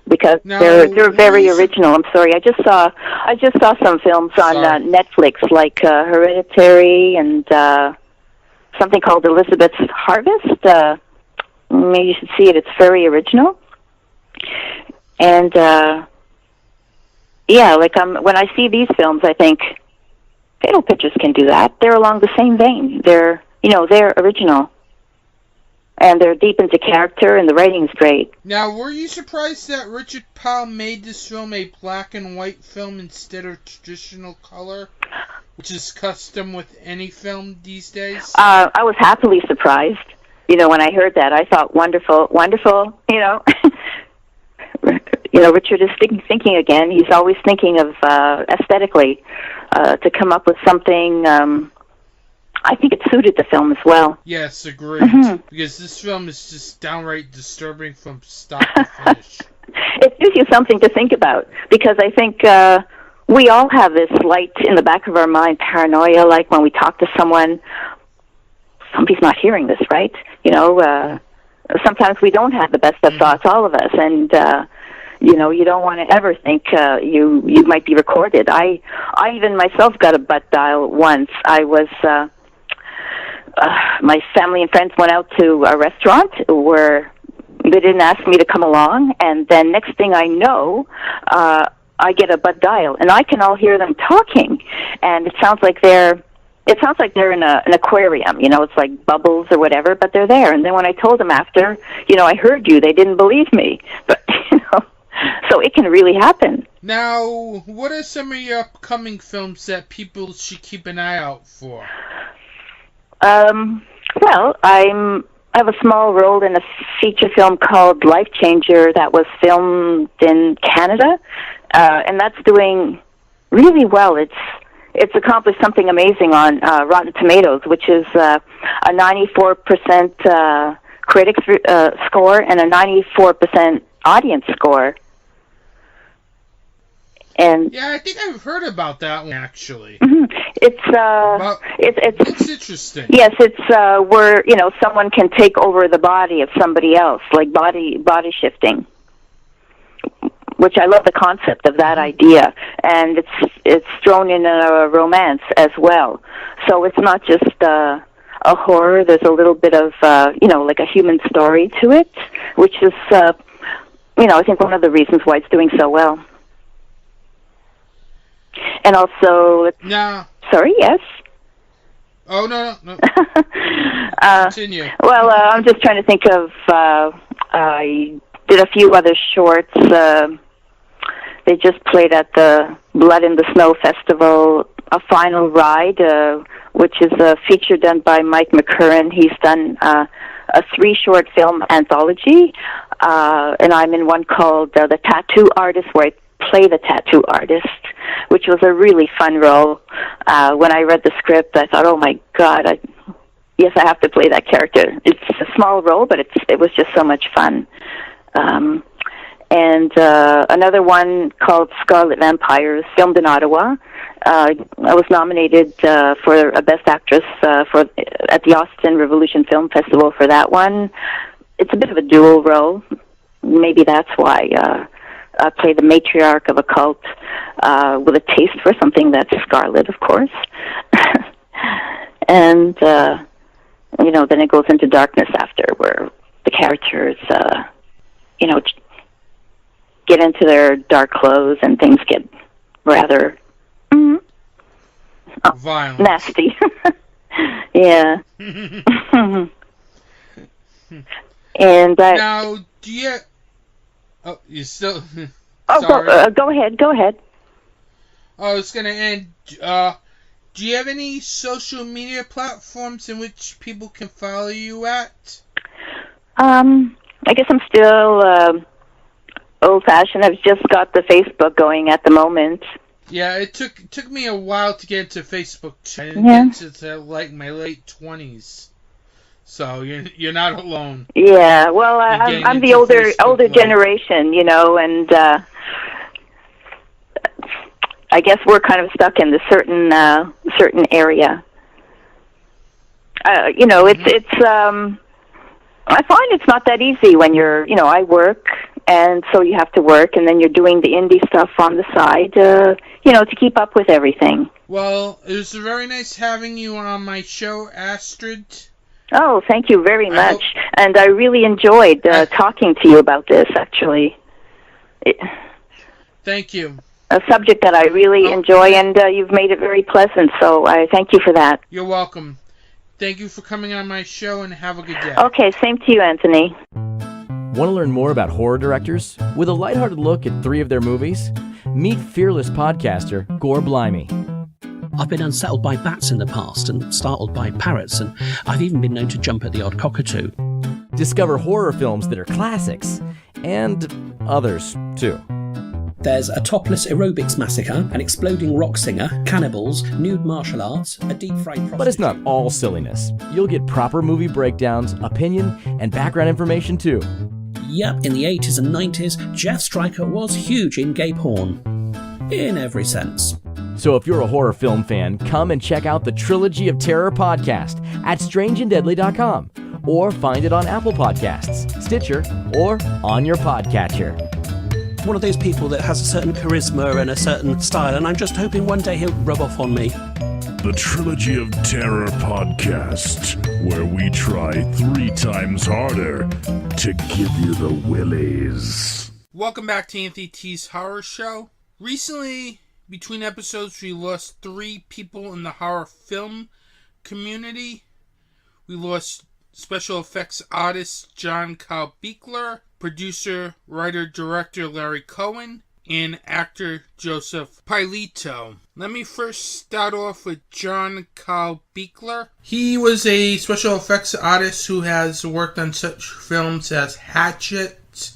Because they're very original. I'm sorry, I just saw some films on Netflix, like Hereditary and something called Elizabeth's Harvest. Maybe you should see it. It's very original. And when I see these films, I think Fatal Pictures can do that. They're along the same vein. They're original. And they're deep into character, and the writing's great. Now, were you surprised that Richard Powell made this film a black and white film instead of traditional color, which is custom with any film these days? I was happily surprised. When I heard that, I thought, wonderful. Richard is thinking again. He's always thinking of aesthetically to come up with something. I think it suited the film as well. Yes, agreed. Mm-hmm. Because this film is just downright disturbing from start to finish. It gives you something to think about, because I think we all have this light in the back of our mind, paranoia, like when we talk to someone, somebody's not hearing this, right? Sometimes we don't have the best of thoughts, all of us, and you don't want to ever think you might be recorded. I even myself got a butt dial once. I was my family and friends went out to a restaurant where they didn't ask me to come along, and then next thing I know, I get a butt dial, and I can all hear them talking, and it sounds like they're in an aquarium, it's like bubbles or whatever, but they're there. And then when I told them after, I heard you, they didn't believe me, but so it can really happen. Now, what are some of your upcoming films that people should keep an eye out for? Well, I have a small role in a feature film called Life Changer that was filmed in Canada, and that's doing really well. It's accomplished something amazing on Rotten Tomatoes, which is a 94% critics score and a 94% audience score. And yeah, I think I've heard about that one, actually. Mm-hmm. It's interesting. Yes, it's where someone can take over the body of somebody else, like body shifting, which I love the concept of that idea, and it's thrown in a romance as well. So it's not just a horror. There's a little bit of like a human story to it, which is I think one of the reasons why it's doing so well. And also, sorry, yes. Oh no. Continue. Well, I'm just trying to think of. I did a few other shorts. They just played at the Blood in the Snow Festival, A Final Ride, which is a feature done by Mike McCurran. He's done a 3-short film anthology, and I'm in one called The Tattoo Artist, where I play the tattoo artist, which was a really fun role. When I read the script, I thought, oh my God, I have to play that character. It's a small role, but it was just so much fun. And another one called Scarlet Vampires, filmed in Ottawa. I was nominated for a Best Actress at the Austin Revolution Film Festival for that one. It's a bit of a dual role. Maybe that's why I play the matriarch of a cult with a taste for something that's scarlet, of course. And, then it goes into darkness after, where the characters, get into their dark clothes and things get rather violent, nasty. Yeah. And now, do you? Oh, you still? Go ahead. I was gonna end. Do you have any social media platforms in which people can follow you at? I guess I'm still old-fashioned. I've just got the Facebook going at the moment. Yeah, it took me a while to get into Facebook. I didn't get into like my late 20s. So you're not alone. Yeah, well, I'm the older generation, and I guess we're kind of stuck in the certain area. It's I find it's not that easy when you're, I work, and so you have to work, and then you're doing the indie stuff on the side, to keep up with everything. Well, it was very nice having you on my show, Astrid. Oh, thank you very much. And I really enjoyed talking to you about this, actually. Thank you. A subject that I really enjoy, and you've made it very pleasant, so I thank you for that. You're welcome. Thank you for coming on my show, and have a good day. Okay, same to you, Anthony. Want to learn more about horror directors? With a lighthearted look at 3 of their movies? Meet fearless podcaster Gore Blimey. I've been unsettled by bats in the past and startled by parrots, and I've even been known to jump at the odd cockatoo. Discover horror films that are classics, and others, too. There's a topless aerobics massacre, an exploding rock singer, cannibals, nude martial arts, a deep-fried prostitute... But it's not all silliness. You'll get proper movie breakdowns, opinion, and background information, too. Yep, in the 80s and 90s, Jeff Stryker was huge in gay porn. In every sense. So if you're a horror film fan, come and check out the Trilogy of Terror podcast at strangeanddeadly.com, or find it on Apple Podcasts, Stitcher, or on your podcatcher. One of those people that has a certain charisma and a certain style, and I'm just hoping one day he'll rub off on me. The Trilogy of Terror podcast, where we try 3 times harder to give you the willies. Welcome back to Anthony T's Horror Show. Recently, between episodes, we lost 3 people in the horror film community. We lost special effects artist John Carl Buechler, producer, writer, director Larry Cohen, and actor Joseph Pilato. Let me first start off with John Carl Buechler. He was a special effects artist who has worked on such films as Hatchet,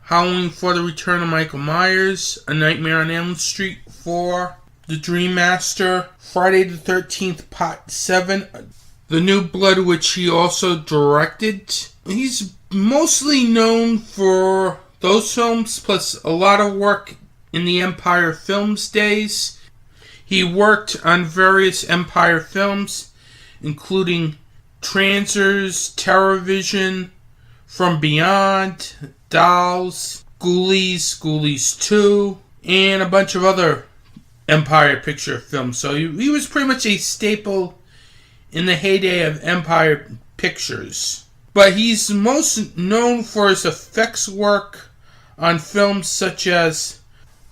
Howling for the Return of Michael Myers, A Nightmare on Elm Street 4, The Dream Master, Friday the 13th Part 7, The New Blood, which he also directed. He's mostly known for those films, plus a lot of work in the Empire Films days. He worked on various Empire films, including Transers, Terrorvision, From Beyond, Dolls, Ghoulies, Ghoulies 2, and a bunch of other Empire picture films. So he was pretty much a staple in the heyday of Empire Pictures. But he's most known for his effects work on films such as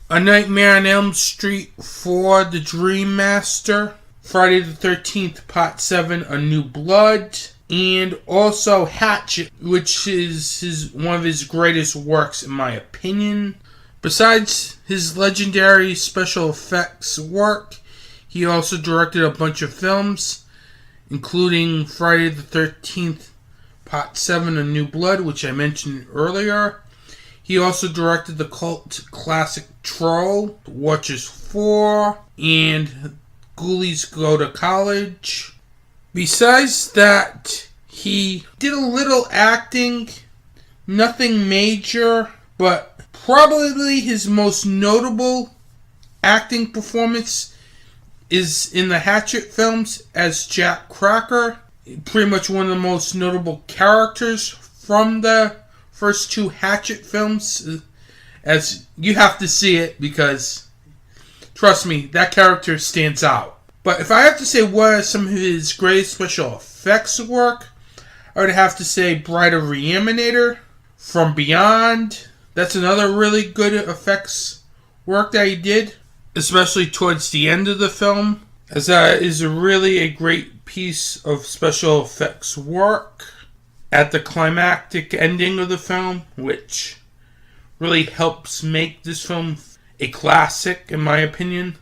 A Nightmare on Elm Street 4, The Dream Master, Friday the 13th Part 7, A New Blood, and also Hatchet, which is one of his greatest works in my opinion. Besides his legendary special effects work, he also directed a bunch of films, including Friday the 13th Part 7, A New Blood, which I mentioned earlier. He also directed the cult classic Troll, Watchers 4, and Ghoulies Go to College. Besides that, he did a little acting, nothing major, but probably his most notable acting performance is in the Hatchet films as Jack Cracker. Pretty much one of the most notable characters from the first 2 Hatchet films, as you have to see it because, trust me, that character stands out. But if I have to say what are some of his greatest special effects work, I would have to say Bride of Reanimator, From Beyond. That's another really good effects work that he did, especially towards the end of the film, as that is really a great piece of special effects work at the climactic ending of the film, which really helps make this film a classic in my opinion.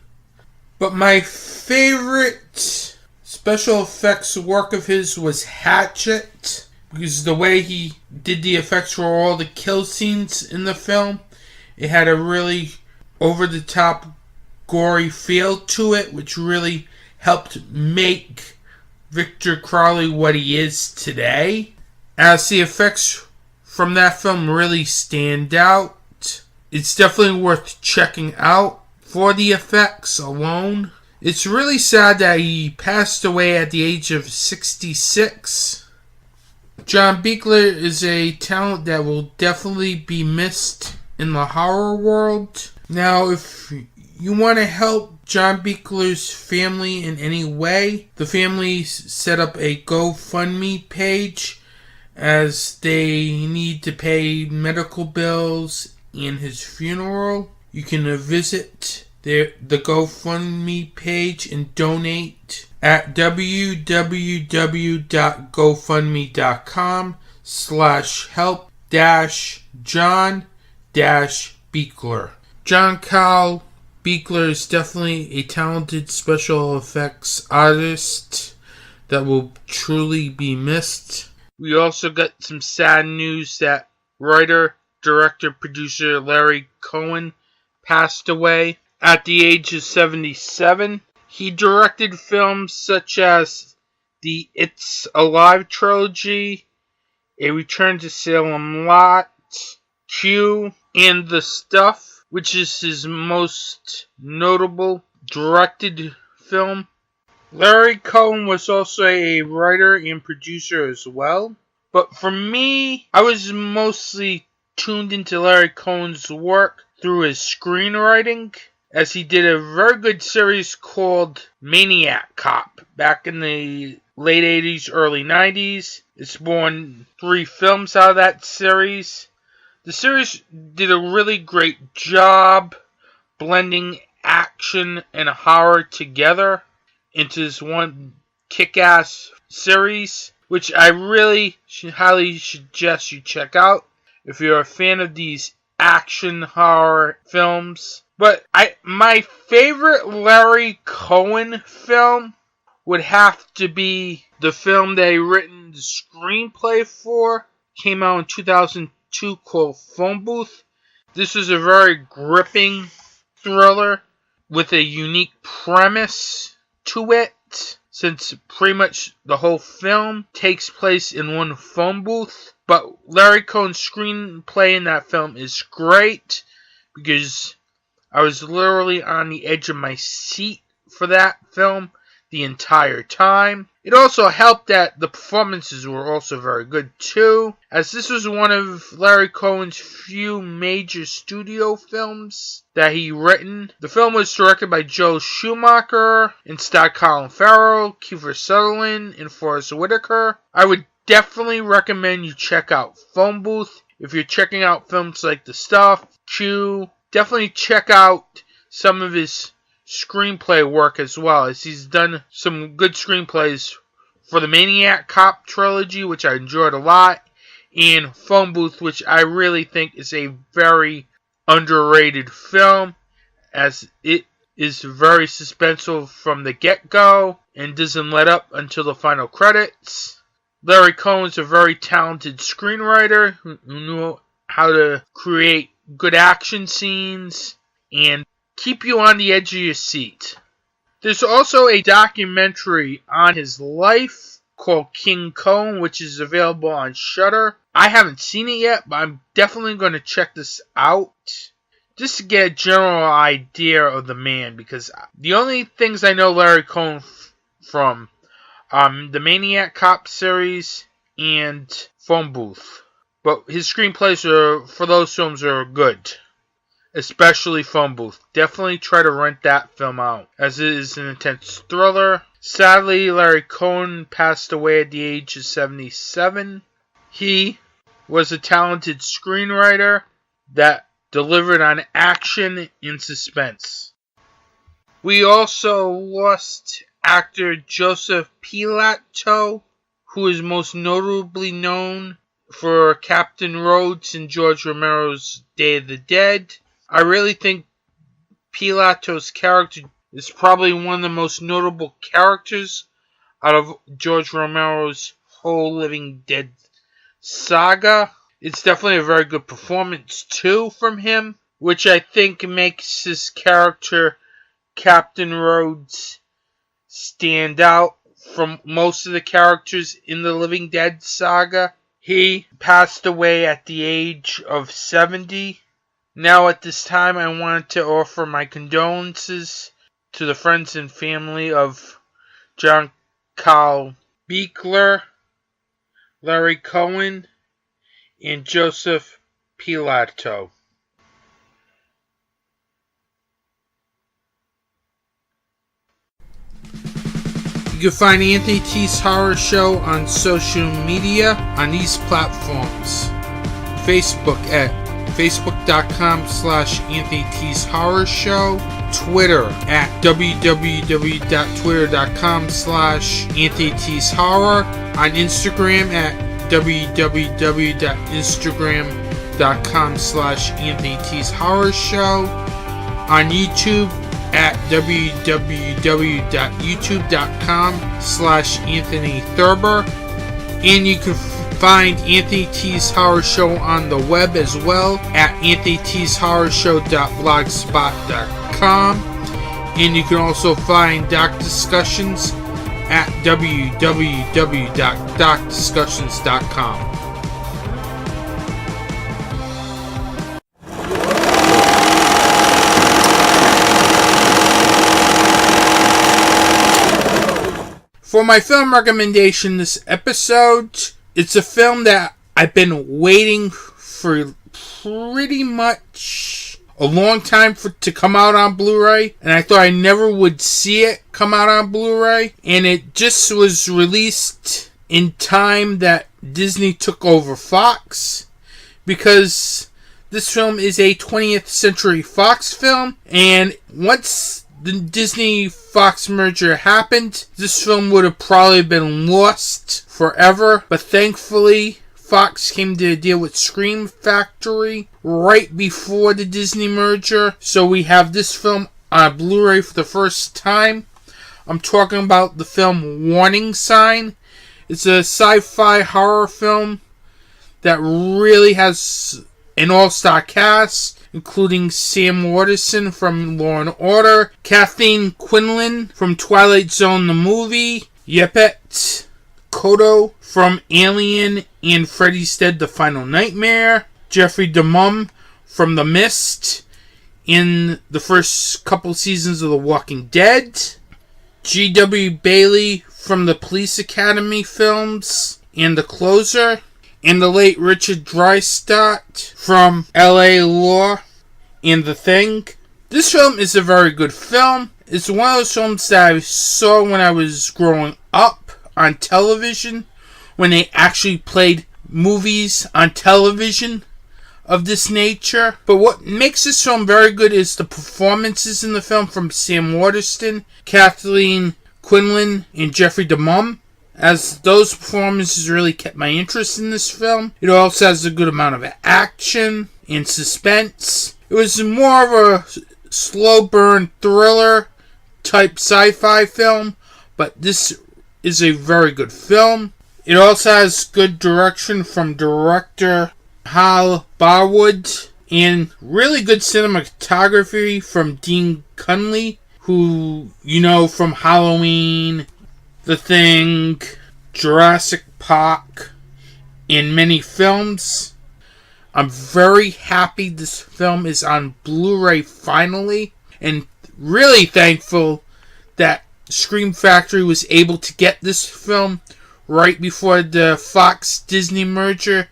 But my favorite special effects work of his was Hatchet, because the way he did the effects for all the kill scenes in the film, it had a really over-the-top gory feel to it, which really helped make Victor Crowley what he is today. As the effects from that film really stand out, it's definitely worth checking out for the effects alone. It's really sad that he passed away at the age of 66. John Buechler is a talent that will definitely be missed in the horror world. Now, if you want to help John Buechler's family in any way, the family set up a GoFundMe page as they need to pay medical bills and his funeral. You can visit the GoFundMe page and donate at www.gofundme.com/help-John-Buechler. John Carl Buechler is definitely a talented special effects artist that will truly be missed. We also got some sad news that writer, director, producer Larry Cohen passed away at the age of 77. He directed films such as the It's Alive trilogy, A Return to Salem Lot, Q, and The Stuff, which is his most notable directed film. Larry Cohen was also a writer and producer as well. But for me, I was mostly tuned into Larry Cohen's work through his screenwriting, as he did a very good series called Maniac Cop back in the late 80s, early 90s. It spawned 3 films out of that series. The series did a really great job blending action and horror together into this one kick-ass series, which I really highly suggest you check out if you're a fan of these action horror films. But my favorite Larry Cohen film would have to be the film that he written the screenplay for. Came out in 2002 called Phone Booth. This is a very gripping thriller with a unique premise to it, since pretty much the whole film takes place in one phone booth. But Larry Cohen's screenplay in that film is great, because I was literally on the edge of my seat for that film the entire time. It also helped that the performances were also very good too, as this was one of Larry Cohen's few major studio films that he written. The film was directed by Joe Schumacher and starred Colin Farrell, Kiefer Sutherland, and Forrest Whitaker. I would definitely recommend you check out Phone Booth. If you're checking out films like The Stuff, Q, definitely check out some of his screenplay work as well, as he's done some good screenplays for the Maniac Cop trilogy, which I enjoyed a lot, and Phone Booth, which I really think is a very underrated film, as it is very suspenseful from the get-go and doesn't let up until the final credits. Larry Cohen's a very talented screenwriter who knew how to create good action scenes and keep you on the edge of your seat. There's also a documentary on his life called King Cohen, which is available on Shudder. I haven't seen it yet, but I'm definitely going to check this out just to get a general idea of the man, because the only things I know Larry Cohen from the Maniac Cop series and Phone Booth. But his screenplays for those films are good, especially Phone Booth. Definitely try to rent that film out, as it is an intense thriller. Sadly, Larry Cohen passed away at the age of 77. He was a talented screenwriter that delivered on action and suspense. We also lost actor Joseph Pilato, who is most notably known for Captain Rhodes in George Romero's Day of the Dead. I really think Pilato's character is probably one of the most notable characters out of George Romero's whole Living Dead saga. It's definitely a very good performance too from him, which I think makes his character Captain Rhodes stand out from most of the characters in the Living Dead saga. He passed away at the age of 70. Now at this time, I wanted to offer my condolences to the friends and family of John Carl Buechler, Larry Cohen, and Joseph Pilato. You can find Anthony T's Horror Show on social media on these platforms. Facebook at Facebook.com/Anthony T's Horror Show. Twitter at www.twitter.com/Anthony T's Horror. On Instagram at www.instagram.com/Anthony T's Horror Show. On YouTube at www.youtube.com/Anthony Thurber. And you can find Anthony T's Horror Show on the web as well at anthonytshorrorshow.blogspot.com. And you can also find Doc Discussions at www.docdiscussions.com. For my film recommendation this episode, it's a film that I've been waiting for pretty much a long time to come out on Blu-ray, and I thought I never would see it come out on Blu-ray, and it just was released in time that Disney took over Fox, because this film is a 20th Century Fox film, and once the Disney-Fox merger happened, this film would have probably been lost forever, but thankfully Fox came to a deal with Scream Factory right before the Disney merger, so we have this film on Blu-ray for the first time. I'm talking about the film Warning Sign. It's a sci-fi horror film that really has an all-star cast, including Sam Waterston from Law & Order, Kathleen Quinlan from Twilight Zone the movie, Yepet Kodo from Alien and Freddy's Dead The Final Nightmare, Jeffrey DeMunn from The Mist in the first couple seasons of The Walking Dead, G.W. Bailey from the Police Academy films and The Closer, and the late Richard Dreyfuss from L.A. Law and The Thing. This film is a very good film. It's one of those films that I saw when I was growing up on television, when they actually played movies on television of this nature. But what makes this film very good is the performances in the film from Sam Waterston, Kathleen Quinlan, and Jeffrey DeMunn, as those performances really kept my interest in this film. It also has a good amount of action and suspense. It was more of a slow burn thriller type sci-fi film, but this is a very good film. It also has good direction from director Hal Barwood and really good cinematography from Dean Cunliffe, who you know from Halloween, The Thing, Jurassic Park, and many films. I'm very happy this film is on Blu-ray finally, and really thankful that Scream Factory was able to get this film right before the Fox-Disney merger,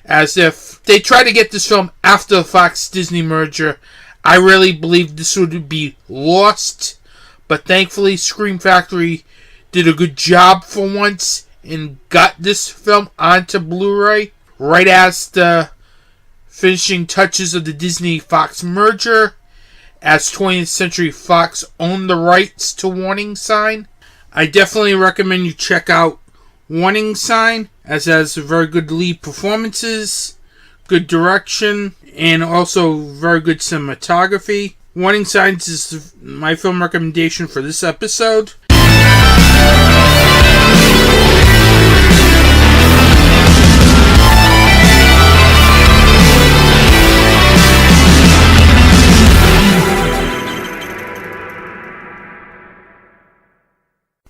as if they tried to get this film after the Fox-Disney merger, I really believed this would be lost, but thankfully Scream Factory did a good job for once and got this film onto Blu-ray right as the finishing touches of the Disney-Fox merger, as 20th Century Fox owned the rights to Warning Sign. I definitely recommend you check out Warning Sign, as it has very good lead performances, good direction, and also very good cinematography. Warning Signs is my film recommendation for this episode.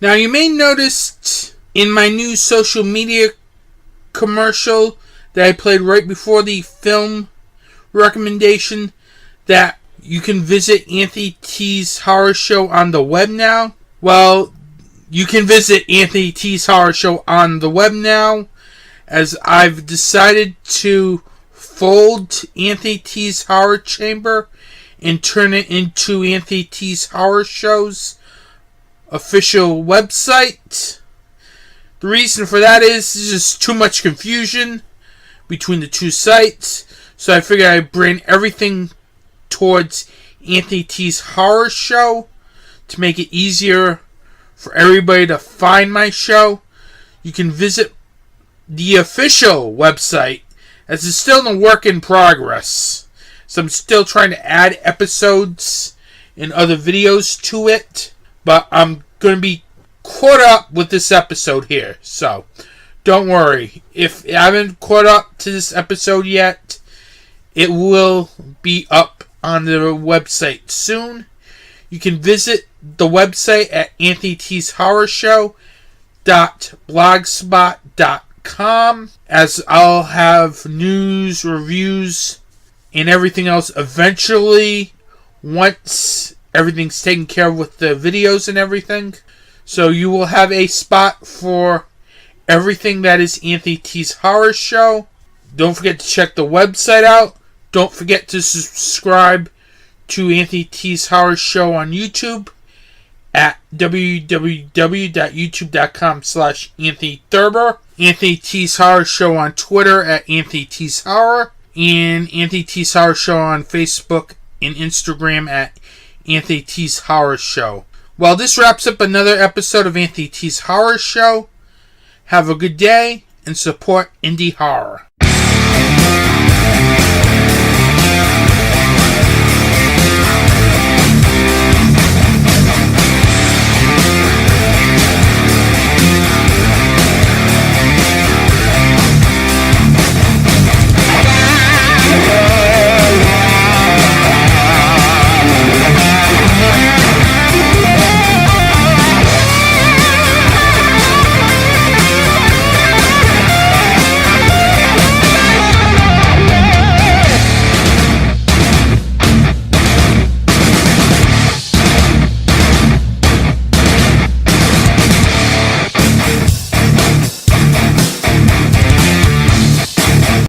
Now, you may notice in my new social media commercial that I played right before the film recommendation that you can visit Anthony T's Horror Show on the web now. Well, you can visit Anthony T's Horror Show on the web now, as I've decided to fold Anthony T's Horror Chamber and turn it into Anthony T's Horror Show's official website. The reason for that is just too much confusion between the two sites. So I figured I'd bring everything towards Anthony T's Horror Show to make it easier for everybody to find my show. You can visit the official website, as it's still in work in progress. So I'm still trying to add episodes and other videos to it. But I'm going to be caught up with this episode here. So don't worry. If I haven't caught up to this episode yet, it will be up on the website soon. You can visit the website at anthonytshorrorshow.blogspot.com, as I'll have news, reviews, and everything else eventually once everything's taken care of with the videos and everything. So you will have a spot for everything that is Anthony T's Horror Show. Don't forget to check the website out. Don't forget to subscribe to Anthony T's Horror Show on YouTube at www.youtube.com/Anthony Thurber. Anthony T's Horror Show on Twitter at Anthony T's Horror. And Anthony T's Horror Show on Facebook and Instagram at Anthony T's Horror Show. Well, this wraps up another episode of Anthony T's Horror Show. Have a good day and support indie horror.